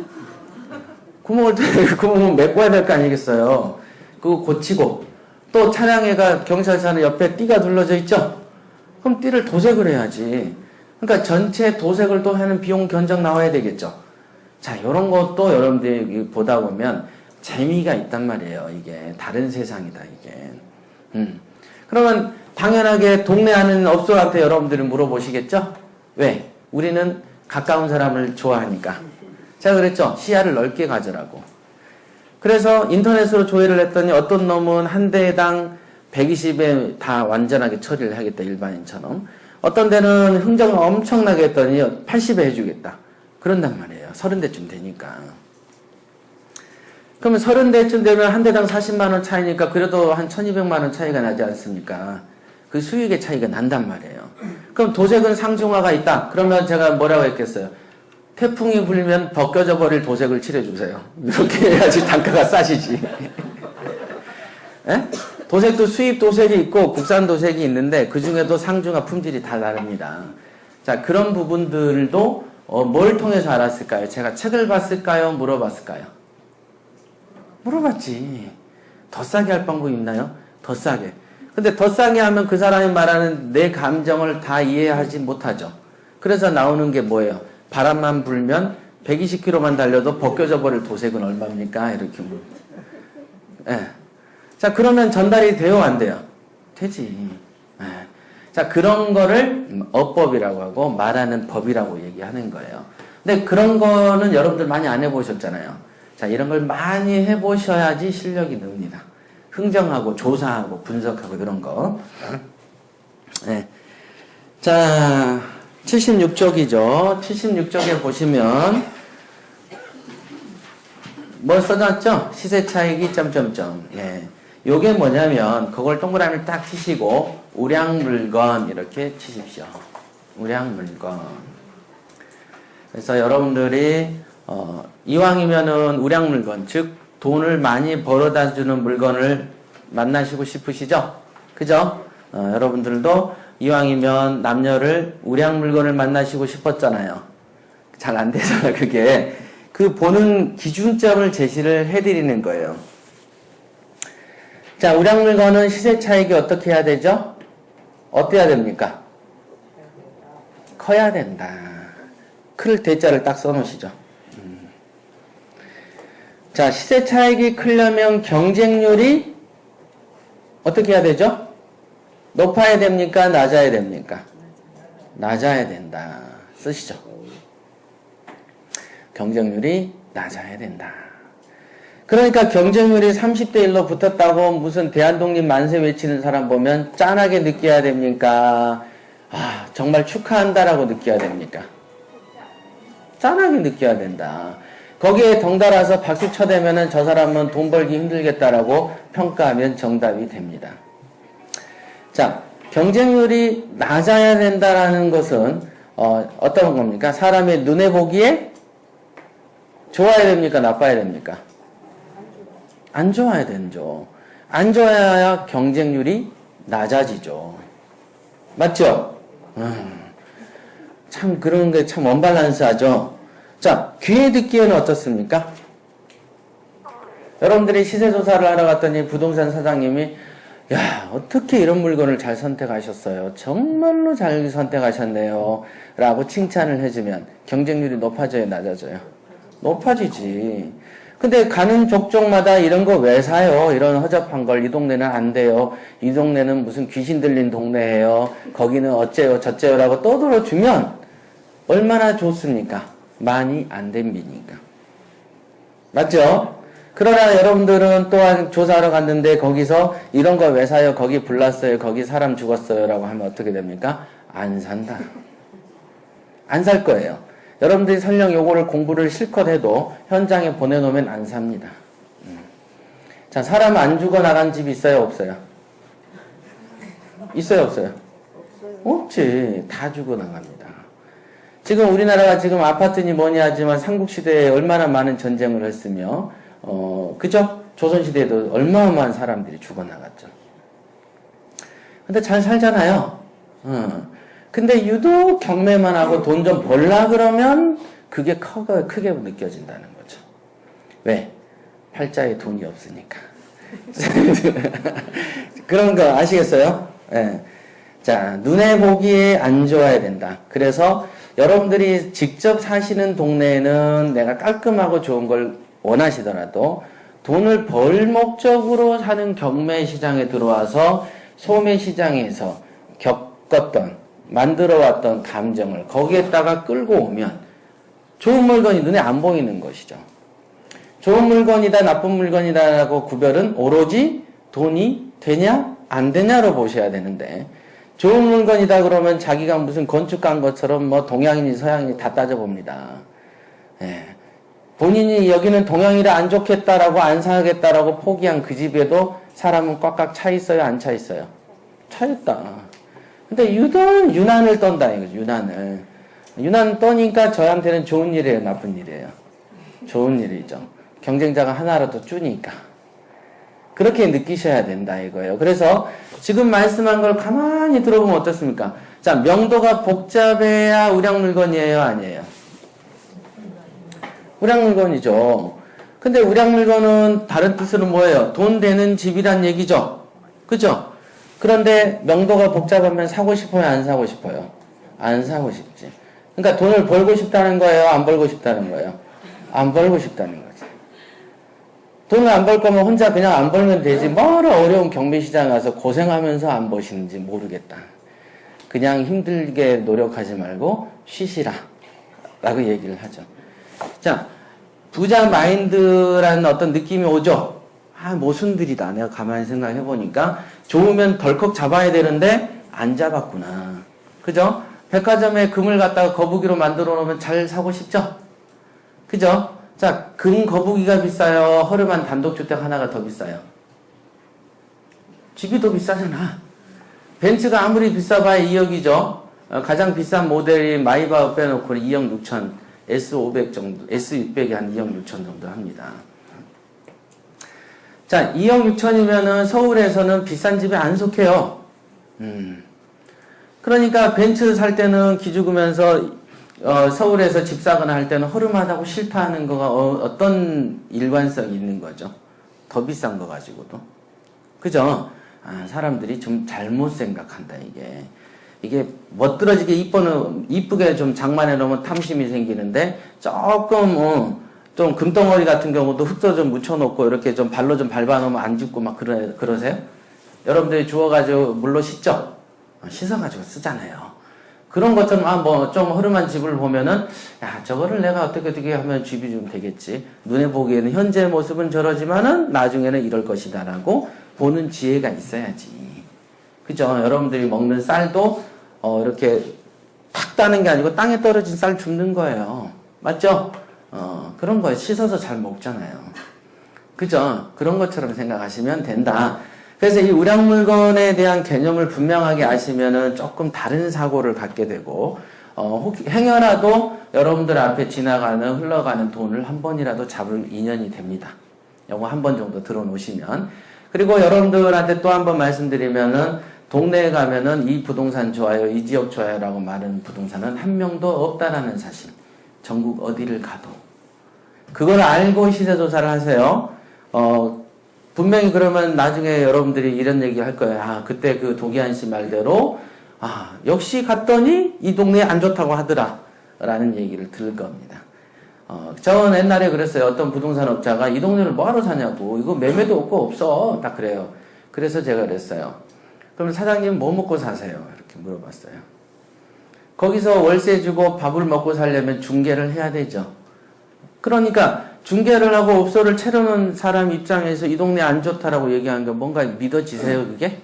구멍을 메꿔야 될 거 아니겠어요? 그거 고치고, 또 차량에가 경찰차는 옆에 띠가 둘러져 있죠? 그럼 띠를 도색을 해야지. 그러니까 전체 도색을 또 하는 비용 견적 나와야 되겠죠. 자, 이런 것도 여러분들이 보다 보면 재미가 있단 말이에요. 이게 다른 세상이다, 이게. 그러면 당연하게 동네 아는 업소한테 여러분들이 물어보시겠죠? 왜? 우리는 가까운 사람을 좋아하니까. 제가 그랬죠? 시야를 넓게 가져라고. 그래서 인터넷으로 조회를 했더니 어떤 놈은 한 대당 120에 다 완전하게 처리를 하겠다, 일반인처럼. 어떤 데는 흥정을 엄청나게 했더니 80에 해주겠다. 그런단 말이에요. 30대쯤 되니까. 그러면 30대쯤 되면 한 대당 40만원 차이니까 그래도 한 1200만원 차이가 나지 않습니까? 그 수익의 차이가 난단 말이에요. 그럼 도색은 상중하가 있다. 그러면 제가 뭐라고 했겠어요? 태풍이 불면 벗겨져 버릴 도색을 칠해주세요. 이렇게 해야지 단가가 싸지지. 에? 도색도 수입 도색이 있고 국산 도색이 있는데 그 중에도 상중하 품질이 다 다릅니다. 자, 그런 부분들도 뭘 통해서 알았을까요? 제가 책을 봤을까요? 물어봤을까요? 물어봤지. 더 싸게 할 방법이 있나요? 더 싸게. 근데 더 싸게 하면 그 사람이 말하는 내 감정을 다 이해하지 못하죠. 그래서 나오는 게 뭐예요? 바람만 불면 120km만 달려도 벗겨져 버릴 도색은 얼마입니까? 이렇게. 예. 자, 그러면 전달이 돼요, 안 돼요? 되지. 예. 자, 그런 거를 어법이라고 하고 말하는 법이라고 얘기하는 거예요. 근데 그런 거는 여러분들 많이 안 해보셨잖아요. 자, 이런 걸 많이 해보셔야지 실력이 늡니다. 흥정하고 조사하고 분석하고 이런 거. 네. 자, 76쪽이죠. 76쪽에 보시면 뭐 써놨죠? 시세 차익이 점점점. 예. 요게 뭐냐면 그걸 동그라미를 딱 치시고 우량물건 이렇게 치십시오. 우량물건. 그래서 여러분들이 이왕이면은 우량물건, 즉 돈을 많이 벌어다 주는 물건을 만나시고 싶으시죠? 그죠? 여러분들도 이왕이면 남녀를 우량물건을 만나시고 싶었잖아요. 잘 안 돼서 그게 그 보는 기준점을 제시를 해드리는 거예요. 자, 우량물건은 시세 차익이 어떻게 해야 되죠? 어때야 됩니까? 커야 된다. 클 대자를 딱 써놓으시죠. 자, 시세 차익이 크려면 경쟁률이 어떻게 해야 되죠? 높아야 됩니까? 낮아야 됩니까? 낮아야 된다. 쓰시죠. 경쟁률이 낮아야 된다. 그러니까 경쟁률이 30대 1로 붙었다고 무슨 대한독립 만세 외치는 사람 보면 짠하게 느껴야 됩니까? 아, 정말 축하한다라고 느껴야 됩니까? 짠하게 느껴야 된다. 거기에 덩달아서 박수 쳐대면은 저 사람은 돈 벌기 힘들겠다라고 평가하면 정답이 됩니다. 자, 경쟁률이 낮아야 된다라는 것은 어떤 겁니까? 사람의 눈에 보기에 좋아야 됩니까? 나빠야 됩니까? 안 좋아야 되죠. 안 좋아야 경쟁률이 낮아지죠. 맞죠? 참 그런 게 참 언밸런스하죠. 자, 귀에 듣기에는 어떻습니까? 여러분들이 시세조사를 하러 갔더니 부동산 사장님이 야, 어떻게 이런 물건을 잘 선택하셨어요? 정말로 잘 선택하셨네요. 라고 칭찬을 해주면 경쟁률이 높아져요, 낮아져요? 높아지지. 근데 가는 족족마다 이런 거 왜 사요? 이런 허접한 걸 이 동네는 안 돼요. 이 동네는 무슨 귀신 들린 동네예요. 거기는 어째요 저째요 라고 떠들어주면 얼마나 좋습니까? 많이 안 덤비니까. 맞죠? 그러나 여러분들은 또한 조사하러 갔는데 거기서 이런 거 왜 사요? 거기 불났어요. 거기 사람 죽었어요. 라고 하면 어떻게 됩니까? 안 산다. 안 살 거예요. 여러분들이 설령 요거를 공부를 실컷 해도 현장에 보내놓으면 안 삽니다. 자, 사람 안 죽어 나간 집 있어요? 없어요? 있어요? 없어요? 없지. 다 죽어 나갑니다. 지금 우리나라가 지금 아파트니 뭐니 하지만 삼국시대에 얼마나 많은 전쟁을 했으며 그죠? 조선시대에도 얼마나 사람들이 죽어나갔죠. 근데 잘 살잖아요. 근데 유독 경매만 하고 돈 좀 벌라 그러면 그게 크게 느껴진다는 거죠. 왜? 팔자에 돈이 없으니까. 그런 거 아시겠어요? 네. 자, 눈에 보기에 안 좋아야 된다. 그래서 여러분들이 직접 사시는 동네에는 내가 깔끔하고 좋은 걸 원하시더라도 돈을 벌 목적으로 사는 경매 시장에 들어와서 소매 시장에서 겪었던 만들어왔던 감정을 거기에다가 끌고 오면 좋은 물건이 눈에 안 보이는 것이죠. 좋은 물건이다 나쁜 물건이다라고 구별은 오로지 돈이 되냐 안 되냐로 보셔야 되는데 좋은 물건이다 그러면 자기가 무슨 건축가인 것처럼 뭐 동양인이 서양인이 다 따져봅니다. 예. 본인이 여기는 동양이라 안 좋겠다라고 안 사겠다라고 포기한 그 집에도 사람은 꽉꽉 차 있어요? 안 차 있어요? 차 있다. 근데 유독 유난을 떤다 이거죠. 유난 떠니까 저한테는 좋은 일이에요? 나쁜 일이에요? 좋은 일이죠. 경쟁자가 하나라도 주니까. 그렇게 느끼셔야 된다 이거예요. 그래서 지금 말씀한 걸 가만히 들어보면 어떻습니까? 자, 명도가 복잡해야 우량 물건이에요? 아니에요? 우량 물건이죠. 근데 우량 물건은 다른 뜻으로 뭐예요? 돈 되는 집이란 얘기죠. 그죠? 그런데 명도가 복잡하면 사고 싶어요? 안 사고 싶어요? 안 사고 싶지. 그러니까 돈을 벌고 싶다는 거예요? 안 벌고 싶다는 거예요? 안 벌고 싶다는 거지. 돈을 안 벌 거면 혼자 그냥 안 벌면 되지. 뭐라 어려운 경매시장 가서 고생하면서 안 버시는지 모르겠다. 그냥 힘들게 노력하지 말고 쉬시라. 라고 얘기를 하죠. 자, 부자 마인드라는 어떤 느낌이 오죠? 아, 모순들이다. 내가 가만히 생각해 보니까 좋으면 덜컥 잡아야 되는데 안 잡았구나. 그죠? 백화점에 금을 갖다가 거북이로 만들어 놓으면 잘 사고 싶죠? 그죠? 자, 금 거북이가 비싸요? 허름한 단독주택 하나가 더 비싸요? 집이 더 비싸잖아. 벤츠가 아무리 비싸봐야 2억이죠? 가장 비싼 모델이 마이바흐 빼놓고 2억 6천, S500 정도, S600이 한 2억 6천 정도 합니다. 자, 2억 6천이면은 서울에서는 비싼 집에 안 속해요. 그러니까 벤츠 살 때는 기죽으면서 서울에서 집 사거나 할 때는 허름하다고 싫다하는 거가 어떤 일관성이 있는 거죠. 더 비싼 거 가지고도. 그죠? 아, 사람들이 좀 잘못 생각한다, 이게 멋들어지게 이쁘게 좀 장만해 놓으면 탐심이 생기는데 조금 좀 금덩어리 같은 경우도 흙도 좀 묻혀놓고 이렇게 좀 발로 좀 밟아놓으면 안 죽고 막 그러세요? 여러분들이 주워가지고 물로 씻죠? 씻어가지고 쓰잖아요. 그런 것처럼 뭐 좀 허름한 집을 보면은 야, 저거를 내가 어떻게 하면 집이 좀 되겠지. 눈에 보기에는 현재 모습은 저러지만은 나중에는 이럴 것이다라고 보는 지혜가 있어야지. 그죠? 여러분들이 먹는 쌀도 이렇게 탁 따는 게 아니고 땅에 떨어진 쌀 줍는 거예요. 맞죠? 그런 거 씻어서 잘 먹잖아요. 그죠? 그런 것처럼 생각하시면 된다. 그래서 이 우량 물건에 대한 개념을 분명하게 아시면은 조금 다른 사고를 갖게 되고, 행여라도 여러분들 앞에 흘러가는 돈을 한 번이라도 잡을 인연이 됩니다. 요거 한 번 정도 들어놓으시면. 그리고 여러분들한테 또 한 번 말씀드리면은, 동네에 가면은 이 부동산 좋아요, 이 지역 좋아요라고 말하는 부동산은 한 명도 없다라는 사실. 전국 어디를 가도. 그걸 알고 시세조사를 하세요. 분명히 그러면 나중에 여러분들이 이런 얘기 할 거예요. 아, 그때 그 도기한 씨 말대로, 역시 갔더니 이 동네에 안 좋다고 하더라. 라는 얘기를 들을 겁니다. 저는 옛날에 그랬어요. 어떤 부동산 업자가 이 동네를 뭐하러 사냐고. 이거 매매도 없고 없어. 딱 그래요. 그래서 제가 그랬어요. 그럼 사장님 뭐 먹고 사세요? 이렇게 물어봤어요. 거기서 월세 주고 밥을 먹고 살려면 중개를 해야 되죠. 그러니까 중개를 하고 업소를 채우는 사람 입장에서 이 동네 안 좋다라고 얘기하는 게 뭔가 믿어지세요, 그게?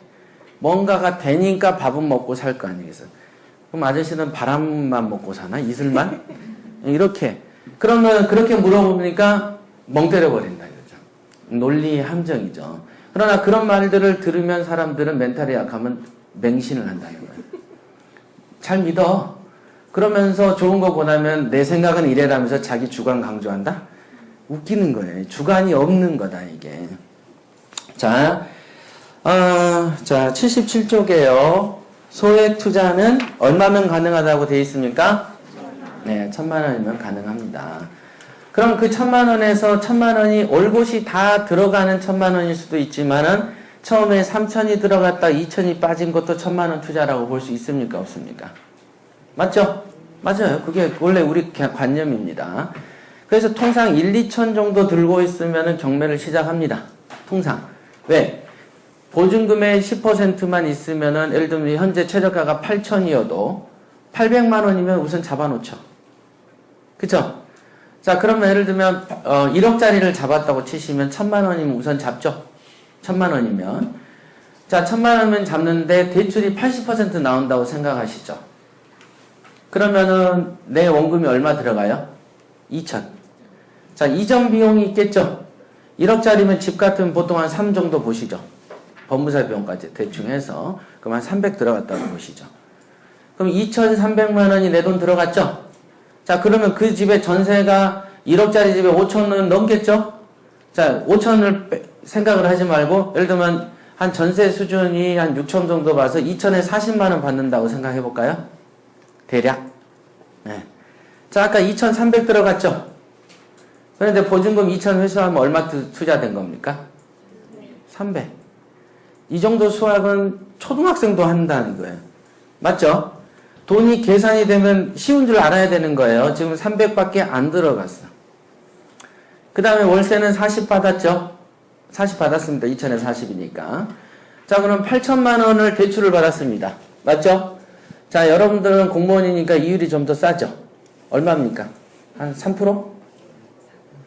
뭔가가 되니까 밥은 먹고 살 거 아니겠어요? 그럼 아저씨는 바람만 먹고 사나? 이슬만? 이렇게. 그러면 그렇게 물어보니까 멍 때려버린다, 이거죠. 논리의 함정이죠. 그러나 그런 말들을 들으면 사람들은 멘탈이 약하면 맹신을 한다는 거예요. 잘 믿어. 그러면서 좋은 거 보내면 내 생각은 이래라면서 자기 주관 강조한다? 웃기는 거예요. 주관이 없는 거다, 이게. 자, 77쪽에요. 소액 투자는 얼마면 가능하다고 되어 있습니까? 네, 1,000만 원이면 가능합니다. 그럼 그 1,000만 원에서 1,000만 원이 올곧이 다 들어가는 1,000만 원일 수도 있지만은 처음에 3,000이 들어갔다 2,000이 빠진 것도 1,000만 원 투자라고 볼 수 있습니까? 없습니까? 맞죠? 맞아요. 그게 원래 우리 관념입니다. 그래서 통상 1, 2천 정도 들고 있으면 경매를 시작합니다. 통상. 왜? 보증금의 10%만 있으면은 예를 들면 현재 최저가가 8천이어도 800만 원이면 우선 잡아놓죠. 그쵸? 자, 그러면 예를 들면 1억짜리를 잡았다고 치시면 1,000만 원이면 우선 잡죠. 1,000만 원이면. 자, 1,000만 원이면 잡는데 대출이 80% 나온다고 생각하시죠. 그러면은 내 원금이 얼마 들어가요? 2천. 자, 이전 비용이 있겠죠. 1억짜리면 집 같으면 보통 한 3 정도 보시죠. 법무사 비용까지 대충 해서. 그럼 한 300 들어갔다고 보시죠. 그럼 2,300만 원이 내 돈 들어갔죠? 자, 그러면 그 집의 전세가 1억짜리 집에 5천은 넘겠죠? 자, 5천을 생각을 하지 말고, 예를 들면 한 전세 수준이 한 6천 정도 봐서 2천에 40만 원 받는다고 생각해 볼까요? 대략. 네. 자, 아까 2,300 들어갔죠? 그런데 보증금 2천 회수하면 얼마 투자된 겁니까? 300. 이 정도 수학은 초등학생도 한다는 거예요. 맞죠? 돈이 계산이 되면 쉬운 줄 알아야 되는 거예요. 지금 300밖에 안 들어갔어. 그 다음에 월세는 40 받았죠? 40 받았습니다. 2천에 40이니까. 자, 그럼 8천만 원을 대출을 받았습니다. 맞죠? 자, 여러분들은 공무원이니까 이율이 좀 더 싸죠? 얼마입니까? 한 3%?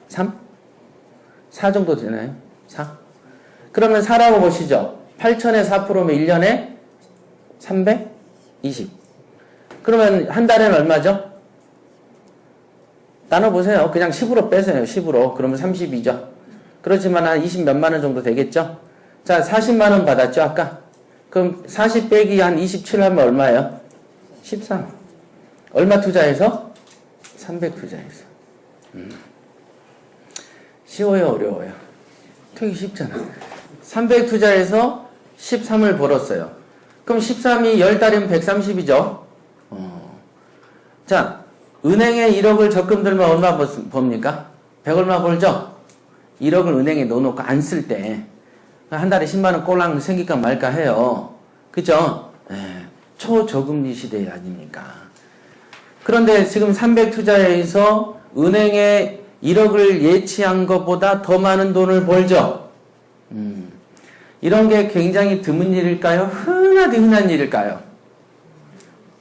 3? 4 정도 되나요? 4? 그러면 4라고 보시죠. 8천에 4%면 1년에 320. 그러면 한 달에는 얼마죠? 나눠보세요. 그냥 10으로 빼세요. 10으로. 그러면 32죠. 그렇지만 한 20 몇만 원 정도 되겠죠? 자, 40만 원 받았죠, 아까? 그럼 40 빼기 한 27 하면 얼마예요? 13. 얼마 투자해서? 300 투자해서. 쉬워요, 어려워요? 되게 쉽잖아. 300 투자해서 13을 벌었어요. 그럼 13이 10달이면 130이죠? 자, 은행에 1억을 적금 들면 얼마 법니까? 100 얼마 벌죠? 1억을 은행에 넣어놓고 안 쓸 때, 한 달에 10만원 꼴랑 생길까 말까 해요. 그죠? 초저금리 시대 아닙니까? 그런데 지금 300 투자해서 은행에 1억을 예치한 것보다 더 많은 돈을 벌죠? 이런 게 굉장히 드문 일일까요? 흔하디 흔한 일일까요?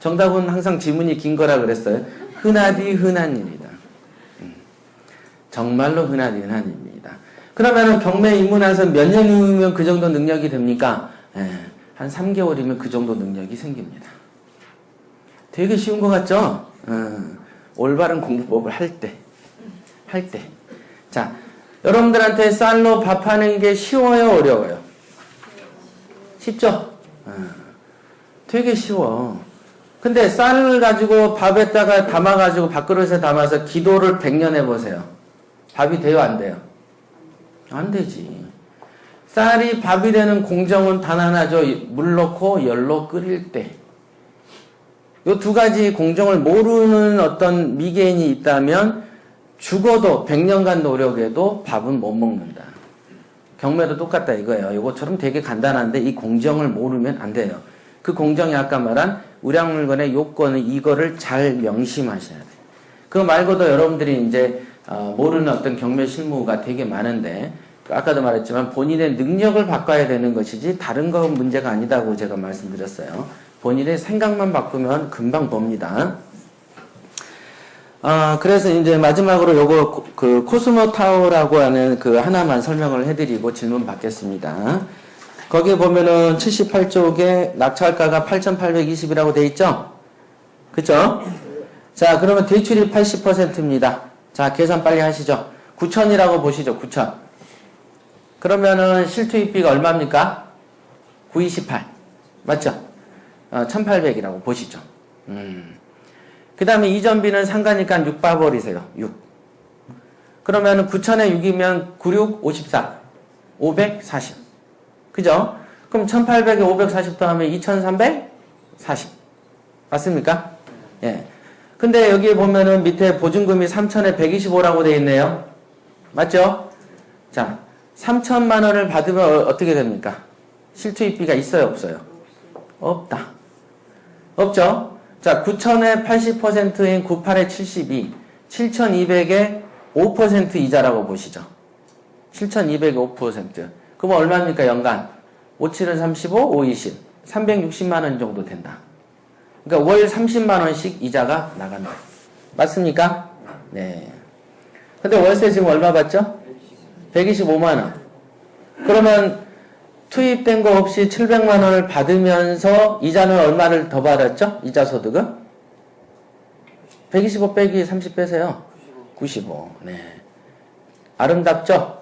정답은 항상 지문이 긴 거라 그랬어요. 흔하디 흔한 일이다. 정말로 흔하디 흔한 일입니다. 그러면은 경매 입문해서 몇 년 후면 그 정도 능력이 됩니까? 한 3개월이면 그 정도 능력이 생깁니다. 되게 쉬운 것 같죠? 올바른 공부법을 할 때. 자, 여러분들한테 쌀로 밥하는 게 쉬워요, 어려워요? 쉽죠? 되게 쉬워. 근데 쌀을 가지고 밥에다가 담아가지고 밥그릇에 담아서 기도를 100년 해보세요. 밥이 돼요, 안 돼요? 안 되지. 쌀이 밥이 되는 공정은 단 하나죠. 물 넣고 열로 끓일 때. 요 두 가지 공정을 모르는 어떤 미개인이 있다면 죽어도 100년간 노력해도 밥은 못 먹는다. 경매도 똑같다 이거예요. 이것처럼 되게 간단한데 이 공정을 모르면 안 돼요. 그 공정이 아까 말한 우량물건의 요건은 이거를 잘 명심하셔야 돼요. 그거 말고도 여러분들이 이제 모르는 어떤 경매 실무가 되게 많은데 아까도 말했지만 본인의 능력을 바꿔야 되는 것이지 다른 건 문제가 아니다고 제가 말씀드렸어요. 본인의 생각만 바꾸면 금방 봅니다. 그래서 이제 마지막으로 요거 그 코스모 타워라고 하는 그 하나만 설명을 해드리고 질문 받겠습니다. 거기에 보면은 78쪽에 낙찰가가 8,820이라고 돼 있죠? 그쵸? 자, 그러면 대출이 80%입니다. 자, 계산 빨리 하시죠. 9,000이라고 보시죠. 9,000. 그러면은 실투입비가 얼마입니까? 928. 맞죠? 1,800이라고 보시죠. 그 다음에 이전비는 상가니까 6 봐버리세요. 6. 그러면은 9,000에 6이면 96, 54. 540. 그죠? 그럼 1,800에 540 더하면 2,340. 맞습니까? 예. 근데 여기에 보면은 밑에 보증금이 3,000에 125라고 되어 있네요. 맞죠? 자, 3,000만 원을 받으면 어떻게 됩니까? 실투입비가 있어요, 없어요? 없다. 없죠? 자, 9,000에 80%인 98에 72. 7,200에 5% 이자라고 보시죠. 7,200에 5%. 그럼 얼마입니까, 연간? 5, 7은 35, 5, 20. 360만 원 정도 된다. 그러니까 월 30만 원씩 이자가 나간다. 맞습니까? 네. 근데 월세 지금 얼마 받죠? 125만 원. 그러면 투입된 거 없이 700만 원을 받으면서 이자는 얼마를 더 받았죠? 이자 소득은? 125 빼기 30 빼세요. 95. 네. 아름답죠?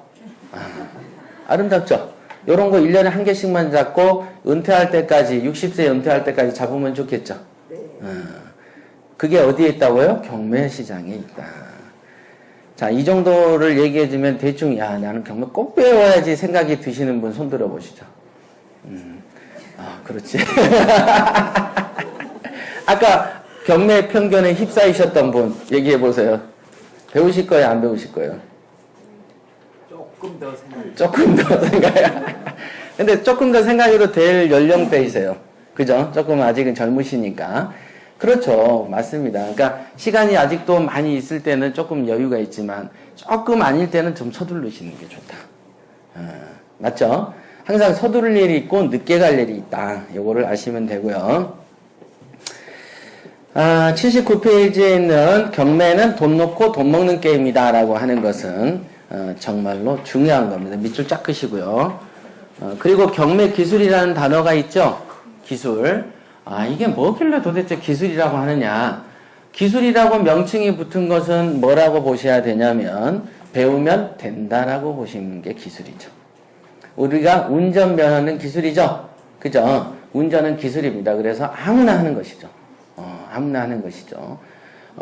아름답죠? 요런 거 1년에 한 개씩만 잡고 은퇴할 때까지 60세 은퇴할 때까지 잡으면 좋겠죠? 그게 어디에 있다고요? 경매 시장에 있다. 자, 이 정도를 얘기해주면 대충 야 나는 경매 꼭 배워야지 생각이 드시는 분 손 들어보시죠. 그렇지. 아까 경매 편견에 휩싸이셨던 분 얘기해보세요. 배우실 거예요? 안 배우실 거예요? 조금 더 생각. 근데 조금 더 생각해도 될 연령대이세요. 그죠? 조금 아직은 젊으시니까. 그렇죠. 맞습니다. 그러니까 시간이 아직도 많이 있을 때는 조금 여유가 있지만 조금 아닐 때는 좀 서두르시는 게 좋다. 맞죠? 항상 서두를 일이 있고 늦게 갈 일이 있다. 요거를 아시면 되고요. 79페이지에 있는 경매는 돈 놓고 돈 먹는 게임이다 라고 하는 것은 정말로 중요한 겁니다. 밑줄 쫙 끄시고요. 그리고 경매 기술이라는 단어가 있죠? 기술. 이게 뭐길래 도대체 기술이라고 하느냐. 기술이라고 명칭이 붙은 것은 뭐라고 보셔야 되냐면 배우면 된다라고 보시는 게 기술이죠. 우리가 운전면허는 기술이죠. 그죠? 운전은 기술입니다. 그래서 아무나 하는 것이죠. 아무나 하는 것이죠.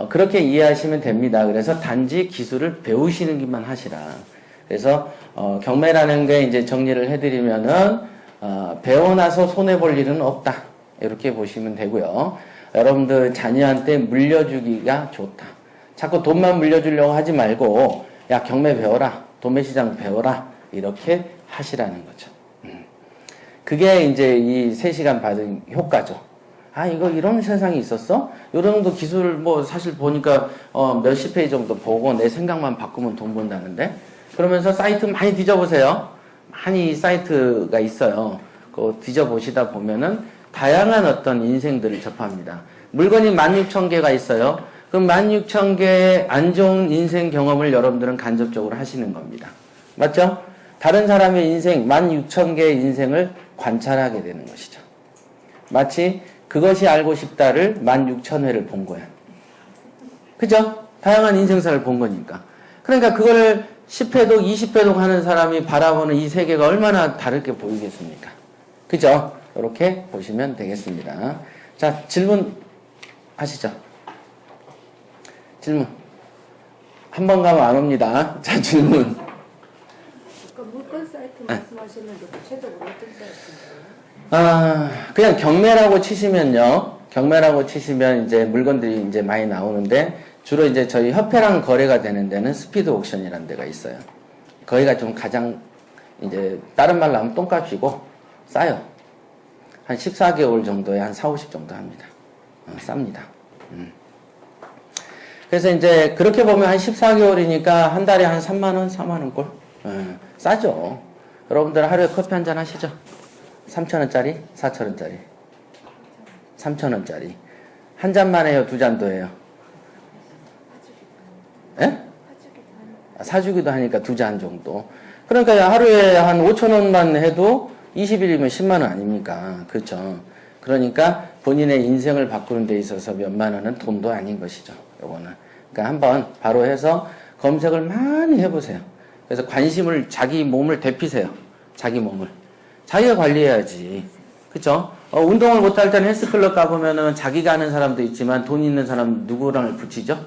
그렇게 이해하시면 됩니다. 그래서 단지 기술을 배우시는 것만 하시라. 그래서 경매라는 게 이제 정리를 해드리면은 배워나서 손해볼 일은 없다. 이렇게 보시면 되고요. 여러분들 자녀한테 물려주기가 좋다. 자꾸 돈만 물려주려고 하지 말고 야 경매 배워라. 도매시장 배워라. 이렇게 하시라는 거죠. 그게 이제 이 3시간 받은 효과죠. 이거 이런 세상이 있었어? 요 정도 기술 뭐 사실 보니까 몇십 페이지 정도 보고 내 생각만 바꾸면 돈 번다는데 그러면서 사이트 많이 뒤져보세요. 많이 사이트가 있어요. 그거 뒤져보시다 보면은 다양한 어떤 인생들을 접합니다. 물건이 16,000개가 있어요. 그럼 16,000개의 안 좋은 인생 경험을 여러분들은 간접적으로 하시는 겁니다. 맞죠? 다른 사람의 인생, 16,000개의 인생을 관찰하게 되는 것이죠. 마치 그것이 알고 싶다를 16,000회를 본 거야. 그죠? 다양한 인생사를 본 거니까. 그러니까 그거를 10회독, 20회독 하는 사람이 바라보는 이 세계가 얼마나 다르게 보이겠습니까? 그죠? 이렇게 보시면 되겠습니다. 자, 질문 하시죠. 질문. 한 번 가면 안 옵니다. 자, 질문. 물건 사이트 말씀하셨는데 구체적으로 어떤 사이트인가요? 그냥 경매라고 치시면요. 경매라고 치시면 이제 물건들이 이제 많이 나오는데 주로 이제 저희 협회랑 거래가 되는 데는 스피드 옥션이라는 데가 있어요. 거기가 좀 가장 이제 다른 말로 하면 똥값이고 싸요. 한 14개월 정도에 한 4, 50 정도 합니다. 쌉니다. 그래서 이제 그렇게 보면 한 14개월이니까 한 달에 한 3만원, 4만원 꼴? 싸죠. 여러분들 하루에 커피 한잔 하시죠? 3,000원짜리, 4,000원짜리. 3,000원짜리. 한 잔만 해요? 두 잔도 해요? 예? 사주기도 하니까 2잔 정도. 그러니까 하루에 한 5천 원만 해도 20일이면 10만 원 아닙니까? 그렇죠. 그러니까 본인의 인생을 바꾸는 데 있어서 몇만 원은 돈도 아닌 것이죠. 요거는. 그러니까 한번 바로 해서 검색을 많이 해보세요. 그래서 관심을 자기 몸을 데피세요. 자기 몸을. 자기가 관리해야지. 그쵸? 운동을 못할 때는 헬스클럽 가보면은 자기가 아는 사람도 있지만 돈 있는 사람 누구랑 붙이죠?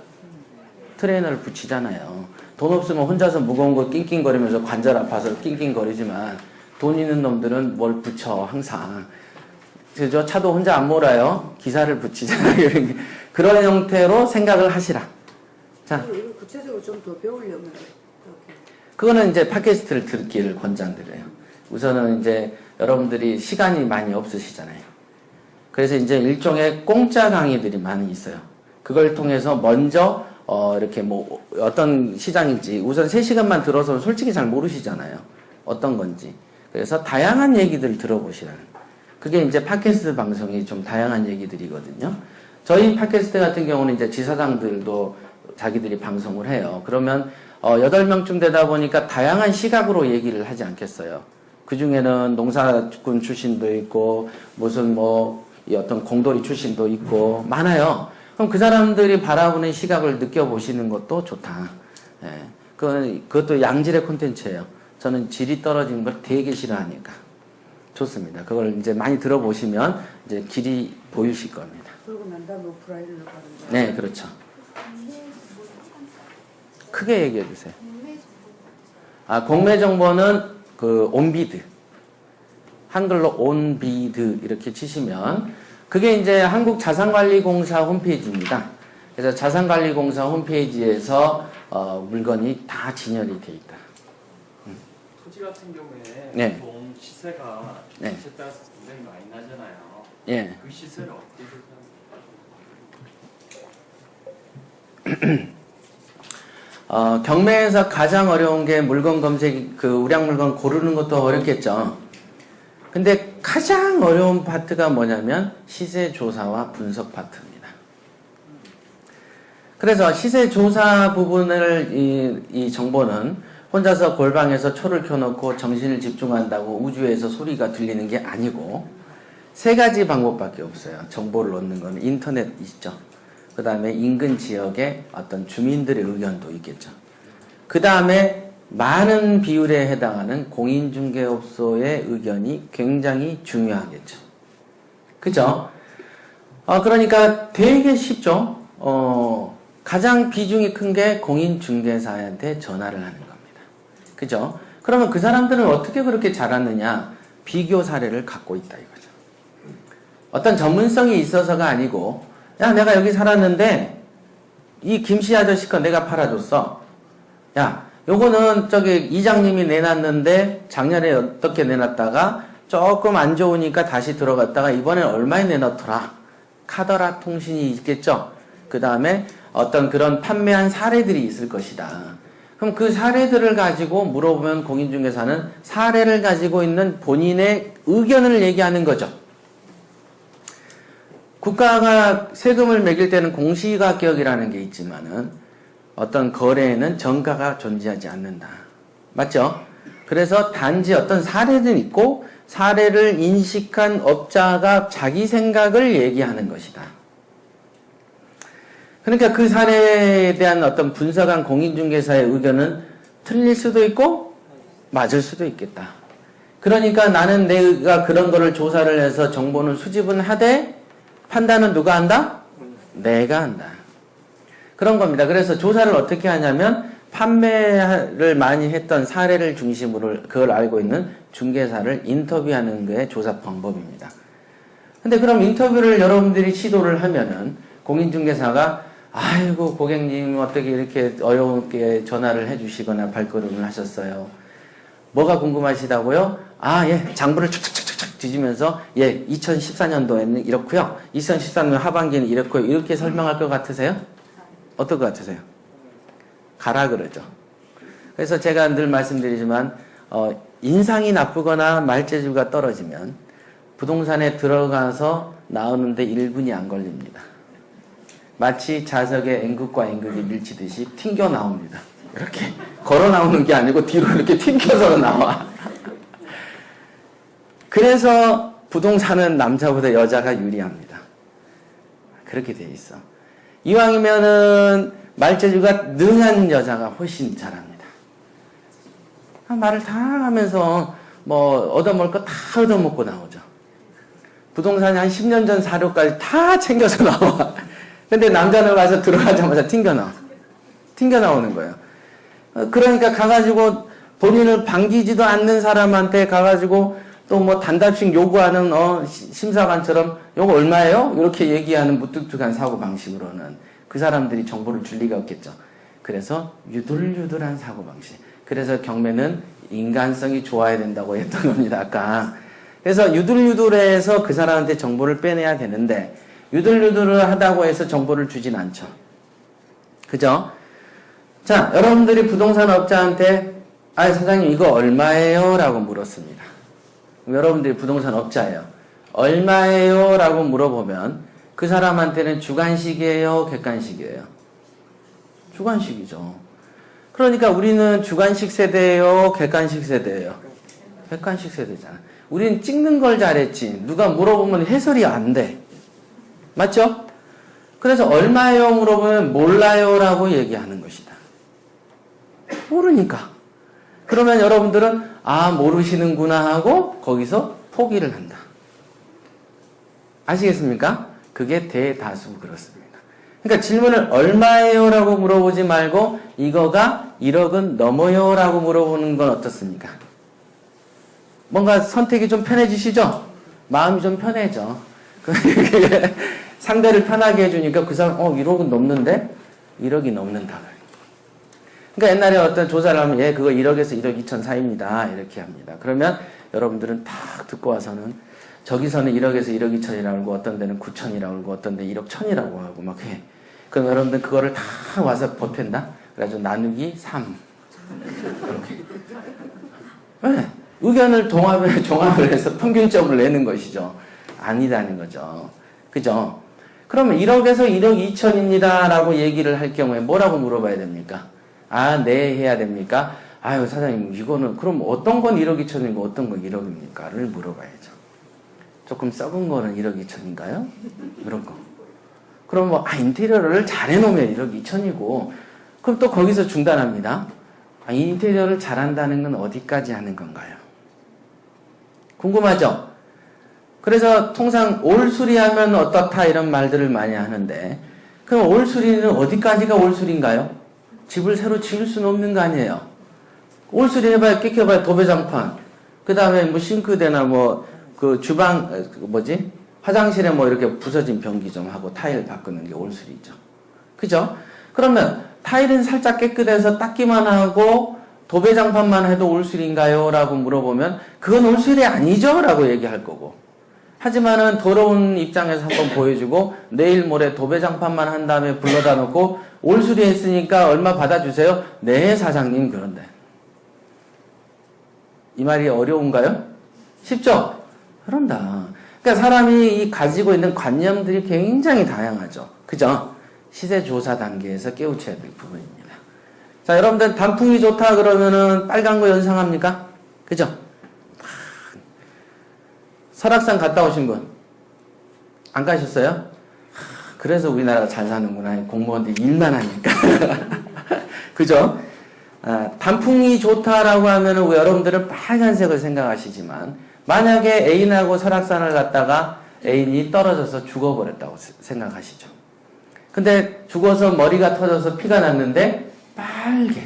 트레이너를 붙이잖아요. 돈 없으면 혼자서 무거운 거 낑낑거리면서 관절 아파서 낑낑거리지만 돈 있는 놈들은 뭘 붙여 항상. 그죠? 차도 혼자 안 몰아요. 기사를 붙이잖아요. 그런 형태로 생각을 하시라. 자, 이거 구체적으로 좀 더 배우려면 어떻게? 그거는 이제 팟캐스트를 듣기를 권장드려요. 우선은 이제 여러분들이 시간이 많이 없으시잖아요. 그래서 이제 일종의 공짜 강의들이 많이 있어요. 그걸 통해서 먼저 이렇게 뭐 어떤 시장인지 우선 3시간만 들어서 솔직히 잘 모르시잖아요. 어떤 건지. 그래서 다양한 얘기들 들어보시라는 거. 그게 이제 팟캐스트 방송이 좀 다양한 얘기들이거든요. 저희 팟캐스트 같은 경우는 이제 지사장들도 자기들이 방송을 해요. 그러면 8명쯤 되다 보니까 다양한 시각으로 얘기를 하지 않겠어요. 그 중에는 농사꾼 출신도 있고 무슨 뭐 어떤 공돌이 출신도 있고 많아요. 그럼 그 사람들이 바라보는 시각을 느껴보시는 것도 좋다. 예. 그것도 양질의 콘텐츠예요. 저는 질이 떨어지는 걸 되게 싫어하니까. 좋습니다. 그걸 이제 많이 들어보시면 이제 길이 보이실 겁니다. 그러고 난 다음에 오프라인으로 가는 거예요? 네, 그렇죠. 크게 얘기해 주세요. 공매 정보는 그 온비드. 한글로 온비드 이렇게 치시면 그게 이제 한국자산관리공사 홈페이지입니다. 그래서 자산관리공사 홈페이지에서 물건이 다 진열이 돼 있다. 토지 같은 경우에 네. 보통 시세가 네. 시세 따라서 굉장히 많이 나잖아요. 예. 그 시세를 어떻게 결정합니까? 경매에서 가장 어려운 게 물건 검색, 그 우량 물건 고르는 것도 어렵겠죠. 근데 가장 어려운 파트가 뭐냐면 시세 조사와 분석 파트입니다. 그래서 시세 조사 부분을 이 정보는 혼자서 골방에서 초를 켜놓고 정신을 집중한다고 우주에서 소리가 들리는 게 아니고 3가지 방법밖에 없어요. 정보를 얻는 건 인터넷 있죠. 그 다음에 인근 지역의 어떤 주민들의 의견도 있겠죠. 그 다음에 많은 비율에 해당하는 공인중개업소의 의견이 굉장히 중요하겠죠. 그죠? 그러니까 되게 쉽죠? 가장 비중이 큰 게 공인중개사한테 전화를 하는 겁니다. 그죠? 그러면 그 사람들은 어떻게 그렇게 잘하느냐? 비교 사례를 갖고 있다 이거죠. 어떤 전문성이 있어서가 아니고 야, 내가 여기 살았는데 이 김씨 아저씨 거 내가 팔아줬어. 야, 요거는 저기 이장님이 내놨는데 작년에 어떻게 내놨다가 조금 안 좋으니까 다시 들어갔다가 이번엔 얼마에 내놨더라. 카더라 통신이 있겠죠. 그 다음에 어떤 그런 판매한 사례들이 있을 것이다. 그럼 그 사례들을 가지고 물어보면 공인중개사는 사례를 가지고 있는 본인의 의견을 얘기하는 거죠. 국가가 세금을 매길 때는 공시가격이라는 게 있지만은 어떤 거래에는 정가가 존재하지 않는다. 맞죠? 그래서 단지 어떤 사례는 있고 사례를 인식한 업자가 자기 생각을 얘기하는 것이다. 그러니까 그 사례에 대한 어떤 분석한 공인중개사의 의견은 틀릴 수도 있고 맞을 수도 있겠다. 그러니까 나는 내가 그런 거를 조사를 해서 정보는 수집은 하되 판단은 누가 한다? 내가 한다. 그런 겁니다. 그래서 조사를 어떻게 하냐면 판매를 많이 했던 사례를 중심으로 그걸 알고 있는 중개사를 인터뷰하는 게 조사 방법입니다. 근데 그럼 인터뷰를 여러분들이 시도를 하면은 공인중개사가 아이고 고객님 어떻게 이렇게 어렵게 전화를 해주시거나 발걸음을 하셨어요. 뭐가 궁금하시다고요? 아, 예, 장부를 촉촉촉촉 뒤지면서 예, 2014년도에는 이렇고요. 2014년 하반기는 이렇고요. 이렇게 설명할 것 같으세요? 어떨 것 같으세요? 가라 그러죠. 그래서 제가 늘 말씀드리지만 인상이 나쁘거나 말재주가 떨어지면 부동산에 들어가서 나오는데 1분이 안 걸립니다. 마치 자석에 N극과 N극이 밀치듯이 튕겨 나옵니다. 이렇게 걸어 나오는 게 아니고 뒤로 이렇게 튕겨서 나와. 그래서 부동산은 남자보다 여자가 유리합니다. 그렇게 돼 있어. 이왕이면은 말재주가 능한 여자가 훨씬 잘합니다. 말을 다 하면서 뭐 얻어먹을 거 다 얻어먹고 나오죠. 부동산이 한 10년 전 사료까지 다 챙겨서 나와. 근데 남자는 와서 들어가자마자 튕겨 나오는 거예요. 그러니까 가가지고 본인을 반기지도 않는 사람한테 가가지고 또 뭐 단답식 요구하는 심사관처럼 요거 얼마예요? 이렇게 얘기하는 무뚝뚝한 사고방식으로는 그 사람들이 정보를 줄 리가 없겠죠. 그래서 유들유들한 사고방식. 그래서 경매는 인간성이 좋아야 된다고 했던 겁니다. 아까. 그래서 유들유들해서 그 사람한테 정보를 빼내야 되는데 유들유들하다고 해서 정보를 주진 않죠. 그죠? 자, 여러분들이 부동산 업자한테 사장님 이거 얼마예요? 라고 물었습니다. 여러분들이 부동산 업자예요. 얼마예요? 라고 물어보면 그 사람한테는 주관식이에요? 객관식이에요? 주관식이죠. 그러니까 우리는 주관식 세대예요? 객관식 세대예요? 객관식 세대잖아. 우리는 찍는 걸 잘했지. 누가 물어보면 해설이 안 돼. 맞죠? 그래서 얼마예요? 물어보면 몰라요 라고 얘기하는 것이다. 모르니까. 그러면 여러분들은 모르시는구나 하고 거기서 포기를 한다. 아시겠습니까? 그게 대다수 그렇습니다. 그러니까 질문을 얼마예요? 라고 물어보지 말고 이거가 1억은 넘어요? 라고 물어보는 건 어떻습니까? 뭔가 선택이 좀 편해지시죠? 마음이 좀 편해져. 상대를 편하게 해주니까 그 사람 1억은 넘는데? 1억이 넘는다. 그러니까 옛날에 어떤 조사를 하면 그거 1억에서 1억 2천 사이입니다. 이렇게 합니다. 그러면 여러분들은 딱 듣고 와서는 저기서는 1억에서 1억 2천이라고 하고 어떤 데는 9천이라고 하고 어떤 데 1억 1천이라고 하고 막 해. 그럼 여러분들 그거를 다 와서 버틴다? 그래가지고 나누기 3. 이렇게. 네. 의견을 종합을 해서 평균점을 내는 것이죠. 아니다는 거죠. 그죠? 그러면 1억에서 1억 2천입니다. 라고 얘기를 할 경우에 뭐라고 물어봐야 됩니까? 네 해야 됩니까? 사장님 이거는 그럼 어떤 건 1억 2천이고 어떤 건 1억입니까? 를 물어봐야죠. 조금 썩은 거는 1억 2천인가요? 이런 거. 그럼 인테리어를 잘 해놓으면 1억 2천이고 그럼 또 거기서 중단합니다. 인테리어를 잘한다는 건 어디까지 하는 건가요? 궁금하죠? 그래서 통상 올수리하면 어떻다 이런 말들을 많이 하는데 그럼 올수리는 어디까지가 올수리인가요? 집을 새로 지을 수는 없는 거 아니에요. 올수리 해봐야 깨켜봐야 도배장판 그 다음에 뭐 싱크대나 그 주방 화장실에 이렇게 부서진 변기 좀 하고 타일 바꾸는 게 올수리죠. 그죠? 그러면 타일은 살짝 깨끗해서 닦기만 하고 도배장판만 해도 올수리인가요? 라고 물어보면 그건 올수리 아니죠? 라고 얘기할 거고 하지만은 더러운 입장에서 한번 보여주고 내일 모레 도배장판만 한 다음에 불러다 놓고 올수리 했으니까 얼마 받아주세요? 네 사장님 그런데 이 말이 어려운가요? 쉽죠? 그런다. 그러니까 사람이 가지고 있는 관념들이 굉장히 다양하죠. 그죠? 시세조사 단계에서 깨우쳐야 될 부분입니다. 자, 여러분들 단풍이 좋다 그러면은 빨간 거 연상합니까? 그죠? 설악산 갔다 오신 분? 안 가셨어요? 그래서 우리나라가 잘 사는구나. 공무원들이 일만 하니까. 그죠? 단풍이 좋다라고 하면은 여러분들은 빨간색을 생각하시지만 만약에 애인하고 설악산을 갔다가 애인이 떨어져서 죽어버렸다고 생각하시죠. 근데 죽어서 머리가 터져서 피가 났는데 빨개.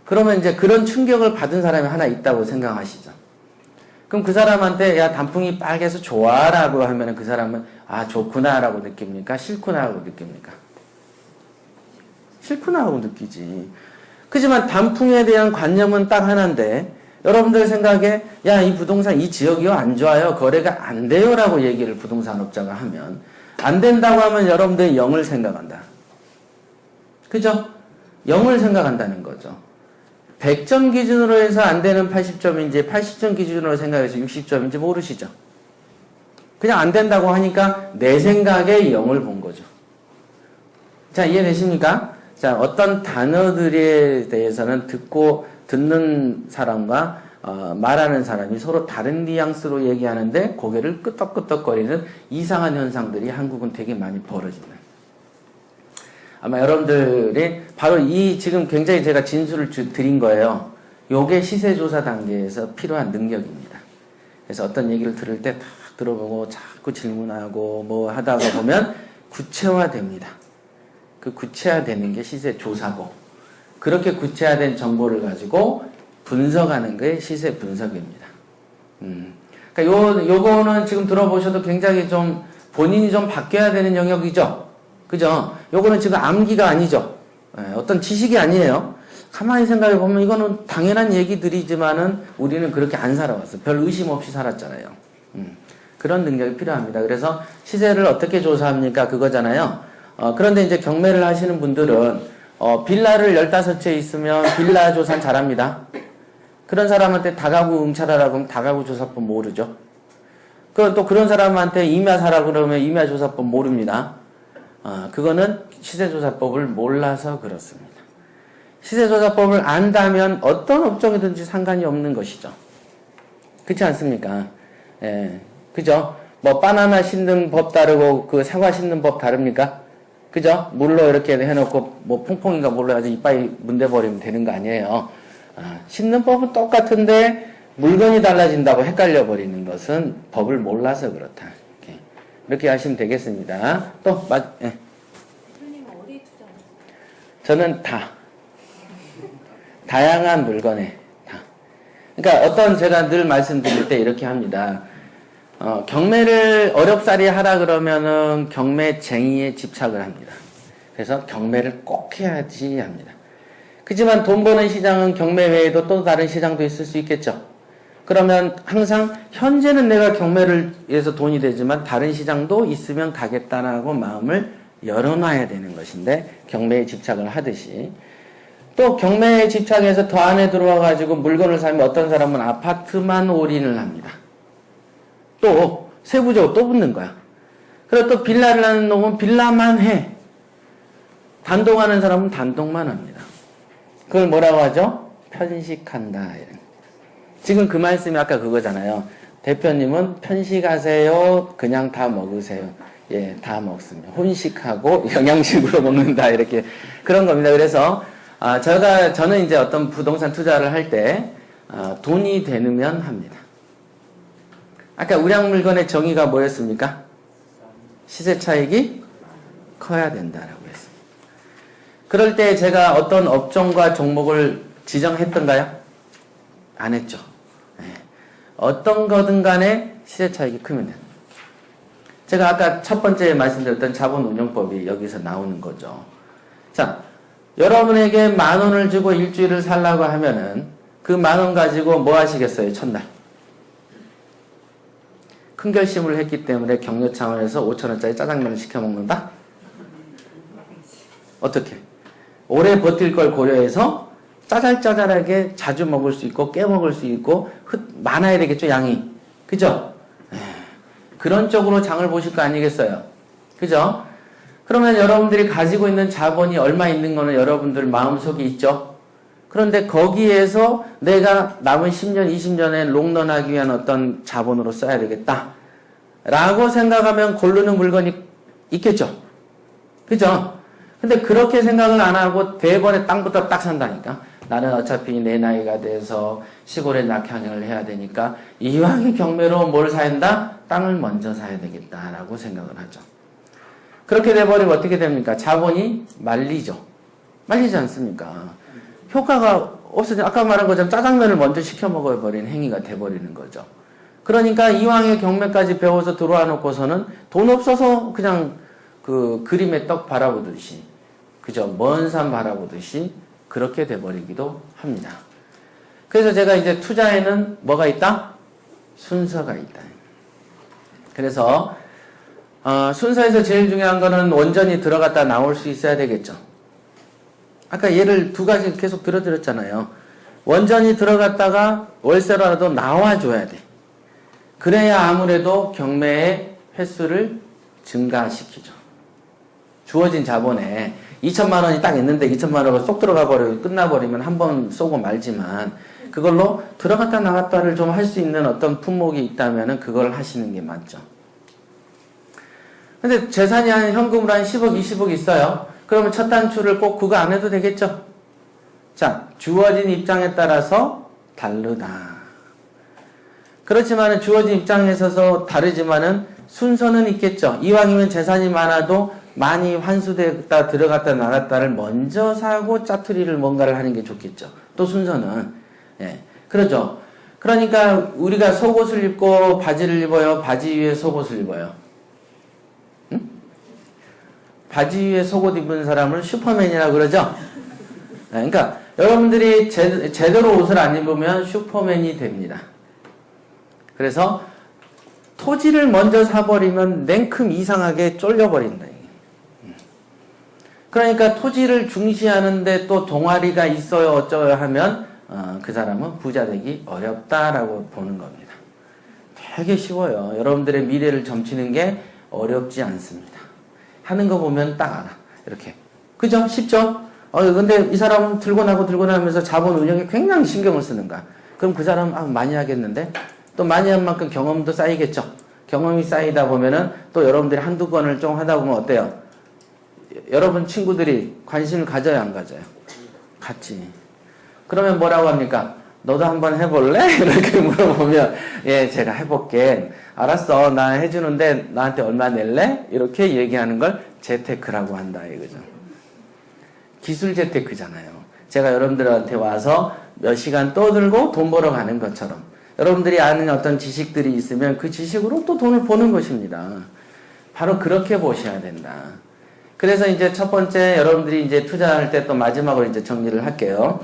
그러면 이제 그런 충격을 받은 사람이 하나 있다고 생각하시죠. 그럼 그 사람한테 야 단풍이 빨개서 좋아라고 하면 그 사람은 좋구나라고 느낍니까? 싫구나라고 느낍니까? 싫구나라고 느끼지. 그지만 단풍에 대한 관념은 딱 하나인데 여러분들 생각에 이 부동산 이 지역이요 안 좋아요 거래가 안 돼요라고 얘기를 부동산업자가 하면 안 된다고 하면 여러분들이 0을 생각한다. 그죠? 0을 생각한다는 거죠. 100점 기준으로 해서 안 되는 80점인지 80점 기준으로 생각해서 60점인지 모르시죠? 그냥 안 된다고 하니까 내 생각에 0을 본 거죠. 자, 이해되십니까? 자, 어떤 단어들에 대해서는 듣는 사람과 말하는 사람이 서로 다른 뉘앙스로 얘기하는데 고개를 끄덕끄덕거리는 이상한 현상들이 한국은 되게 많이 벌어지는. 아마 여러분들이 바로 이 지금 굉장히 제가 진술을 드린 거예요. 요게 시세조사 단계에서 필요한 능력입니다. 그래서 어떤 얘기를 들을 때 다 들어보고 자꾸 질문하고 뭐 하다가 보면 구체화됩니다. 그 구체화되는 게 시세조사고, 그렇게 구체화된 정보를 가지고 분석하는 게 시세 분석입니다. 그러니까 요거는 지금 들어보셔도 굉장히 좀 본인이 좀 바뀌어야 되는 영역이죠. 그죠? 요거는 지금 암기가 아니죠. 어떤 지식이 아니에요. 가만히 생각해 보면 이거는 당연한 얘기들이지만은 우리는 그렇게 안 살아왔어요. 별 의심 없이 살았잖아요. 그런 능력이 필요합니다. 그래서 시세를 어떻게 조사합니까? 그거잖아요. 그런데 이제 경매를 하시는 분들은 빌라를 15채 있으면 빌라 조사는 잘합니다. 그런 사람한테 다가구 응찰하라고 하면 다가구 조사법 모르죠. 또 그런 사람한테 임야 사라고 그러면 임야 조사법 모릅니다. 그거는 시세조사법을 몰라서 그렇습니다. 시세조사법을 안다면 어떤 업종이든지 상관이 없는 것이죠. 그렇지 않습니까? 예, 그죠? 뭐 바나나 심는 법 다르고 그 사과 심는 법 다릅니까? 그죠? 물로 이렇게 해놓고 뭐 퐁퐁인가 뭘로 아주 이빨이 문대버리면 되는 거 아니에요. 심는 법은 똑같은데 물건이 달라진다고 헷갈려 버리는 것은 법을 몰라서 그렇다. 이렇게 하시면 되겠습니다. 또 예. 대표님은 어디에 투자하세요? 저는 다양한 물건에 다. 그러니까 어떤 제가 늘 말씀드릴 때 이렇게 합니다. 경매를 어렵사리 하라 그러면은 경매쟁이에 집착을 합니다. 그래서 경매를 꼭 해야지 합니다. 그렇지만 돈 버는 시장은 경매 외에도 또 다른 시장도 있을 수 있겠죠. 그러면 항상 현재는 내가 경매를 위해서 돈이 되지만 다른 시장도 있으면 가겠다라고 마음을 열어놔야 되는 것인데, 경매에 집착을 하듯이 또 경매에 집착해서 더 안에 들어와 가지고 물건을 사면 어떤 사람은 아파트만 올인을 합니다. 또 세부적으로 또 붙는 거야. 그리고 또 빌라를 하는 놈은 빌라만 해. 단독하는 사람은 단독만 합니다. 그걸 뭐라고 하죠? 편식한다. 지금 그 말씀이 아까 그거잖아요. 대표님은 편식하세요? 그냥 다 먹으세요? 예, 다 먹습니다. 혼식하고 영양식으로 먹는다. 이렇게 그런 겁니다. 그래서 저는 이제 어떤 부동산 투자를 할 때 돈이 되면 합니다. 아까 우량 물건의 정의가 뭐였습니까? 시세 차익이 커야 된다라고 했습니다. 그럴 때 제가 어떤 업종과 종목을 지정했던가요? 안 했죠. 네. 어떤 거든 간에 시세 차익이 크면 됩니다. 제가 아까 첫 번째 말씀드렸던 자본운용법이 여기서 나오는 거죠. 자, 여러분에게 10,000원을 주고 일주일을 살라고 하면은 그 10,000원 가지고 뭐 하시겠어요? 첫날. 큰 결심을 했기 때문에 격려 차원에서 5,000원짜리 짜장면을 시켜 먹는다? 어떻게? 오래 버틸 걸 고려해서 짜잘짜잘하게 자주 먹을 수 있고 깨먹을 수 있고 많아야 되겠죠, 양이. 그죠? 그런 쪽으로 장을 보실 거 아니겠어요? 그죠? 그러면 여러분들이 가지고 있는 자본이 얼마 있는 거는 여러분들 마음속에 있죠? 그런데 거기에서 내가 남은 10년, 20년에 롱런하기 위한 어떤 자본으로 써야 되겠다 라고 생각하면 고르는 물건이 있겠죠? 그죠? 근데 그렇게 생각을 안 하고 대번에 땅부터 딱 산다니까. 나는 어차피 내 나이가 돼서 시골에 낙향을 해야 되니까 이왕 경매로 뭘 사야 된다? 땅을 먼저 사야 되겠다라고 생각을 하죠. 그렇게 돼버리면 어떻게 됩니까? 자본이 말리죠. 말리지 않습니까? 효과가 없어져. 아까 말한 것처럼 짜장면을 먼저 시켜 먹어버리는 행위가 돼버리는 거죠. 그러니까 이왕에 경매까지 배워서 들어와 놓고서는 돈 없어서 그냥 그 그림의 떡 바라보듯이, 그죠? 먼 산 바라보듯이 그렇게 돼버리기도 합니다. 그래서 제가 이제 투자에는 뭐가 있다? 순서가 있다. 그래서 순서에서 제일 중요한 거는 원전이 들어갔다 나올 수 있어야 되겠죠. 아까 예를 두 가지 계속 들어드렸잖아요. 원전이 들어갔다가 월세라도 나와줘야 돼. 그래야 아무래도 경매의 횟수를 증가시키죠. 주어진 자본에 2천만 원이 딱 있는데 2천만 원을 쏙 들어가 버리고 끝나버리면 한 번 쏘고 말지만 그걸로 들어갔다 나갔다를 좀 할 수 있는 어떤 품목이 있다면 그걸 하시는 게 맞죠. 근데 재산이 한 현금으로 한 10억, 20억 있어요. 그러면 첫 단추를 꼭 그거 안 해도 되겠죠? 자, 주어진 입장에 따라서 다르다. 그렇지만은 주어진 입장에 있어서 다르지만은 순서는 있겠죠. 이왕이면 재산이 많아도 많이 환수됐다 들어갔다 나갔다를 먼저 사고 짜투리를 뭔가를 하는 게 좋겠죠. 또 순서는 예, 그러죠. 그러니까 우리가 속옷을 입고 바지를 입어요. 바지 위에 속옷을 입어요. 응? 바지 위에 속옷 입은 사람을 슈퍼맨이라고 그러죠. 예, 그러니까 여러분들이 제대로 옷을 안 입으면 슈퍼맨이 됩니다. 그래서 토지를 먼저 사버리면 냉큼 이상하게 쫄려버린다. 그러니까 토지를 중시하는데 또 동아리가 있어요 어쩌요 하면 그 사람은 부자 되기 어렵다라고 보는 겁니다. 되게 쉬워요. 여러분들의 미래를 점치는 게 어렵지 않습니다. 하는 거 보면 딱 알아. 이렇게. 그죠? 쉽죠? 근데 이 사람은 들고 나면서 자본 운영에 굉장히 신경을 쓰는 거야. 그럼 그 사람은 많이 하겠는데? 또 많이 한 만큼 경험도 쌓이겠죠. 경험이 쌓이다 보면은 또 여러분들이 한두 건을 좀 하다 보면 어때요? 여러분 친구들이 관심을 가져야 안 가져요? 갖지. 그러면 뭐라고 합니까? 너도 한번 해볼래? 이렇게 물어보면 예, 제가 해볼게. 알았어. 나 해주는데 나한테 얼마 낼래? 이렇게 얘기하는 걸 재테크라고 한다 이거죠. 기술 재테크잖아요. 제가 여러분들한테 와서 몇 시간 떠들고 돈 벌어 가는 것처럼 여러분들이 아는 어떤 지식들이 있으면 그 지식으로 또 돈을 버는 것입니다. 바로 그렇게 보셔야 된다. 그래서 이제 첫 번째 여러분들이 이제 투자할 때 또 마지막으로 이제 정리를 할게요.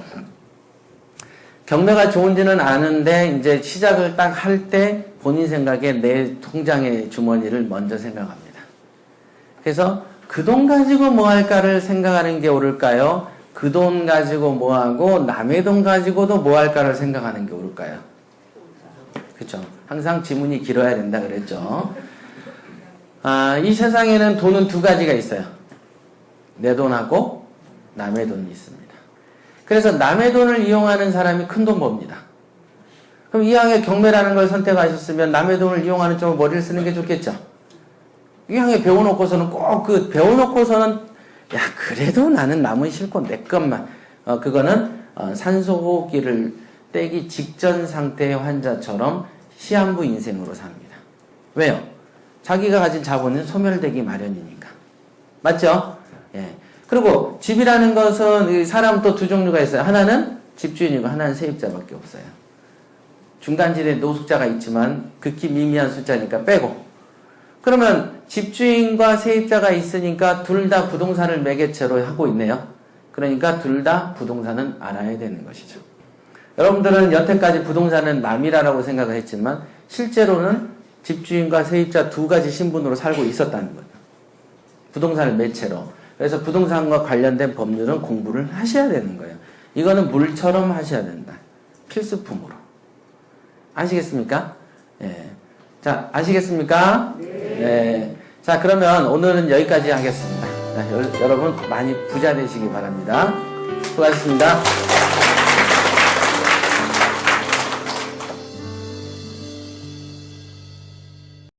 경매가 좋은지는 아는데 이제 시작을 딱 할 때 본인 생각에 내 통장의 주머니를 먼저 생각합니다. 그래서 그 돈 가지고 뭐 할까를 생각하는 게 옳을까요? 그 돈 가지고 뭐 하고 남의 돈 가지고도 뭐 할까를 생각하는 게 옳을까요? 그렇죠. 항상 지문이 길어야 된다 그랬죠. 이 세상에는 돈은 두 가지가 있어요. 내 돈하고 남의 돈이 있습니다. 그래서 남의 돈을 이용하는 사람이 큰 돈 법니다. 그럼 이왕에 경매라는 걸 선택하셨으면 남의 돈을 이용하는 쪽으로 머리를 쓰는 게 좋겠죠. 이왕에 배워놓고서는 꼭 배워놓고서는 야 그래도 나는 남은 싫고 내 것만 그거는 산소호흡기를 떼기 직전 상태의 환자처럼 시한부 인생으로 삽니다. 왜요? 자기가 가진 자본은 소멸되기 마련이니까. 맞죠? 예. 그리고 집이라는 것은 사람 또 두 종류가 있어요. 하나는 집주인이고 하나는 세입자밖에 없어요. 중간지대에 노숙자가 있지만 극히 미미한 숫자니까 빼고. 그러면 집주인과 세입자가 있으니까 둘 다 부동산을 매개체로 하고 있네요. 그러니까 둘 다 부동산은 알아야 되는 것이죠. 여러분들은 여태까지 부동산은 남이라고 생각을 했지만 실제로는 집주인과 세입자 두 가지 신분으로 살고 있었다는 거죠. 부동산을 매체로. 그래서 부동산과 관련된 법률은 공부를 하셔야 되는 거예요. 이거는 물처럼 하셔야 된다. 필수품으로. 아시겠습니까? 예. 자, 아시겠습니까? 네. 자, 그러면 오늘은 여기까지 하겠습니다. 자, 여러분 많이 부자 되시기 바랍니다. 수고하셨습니다.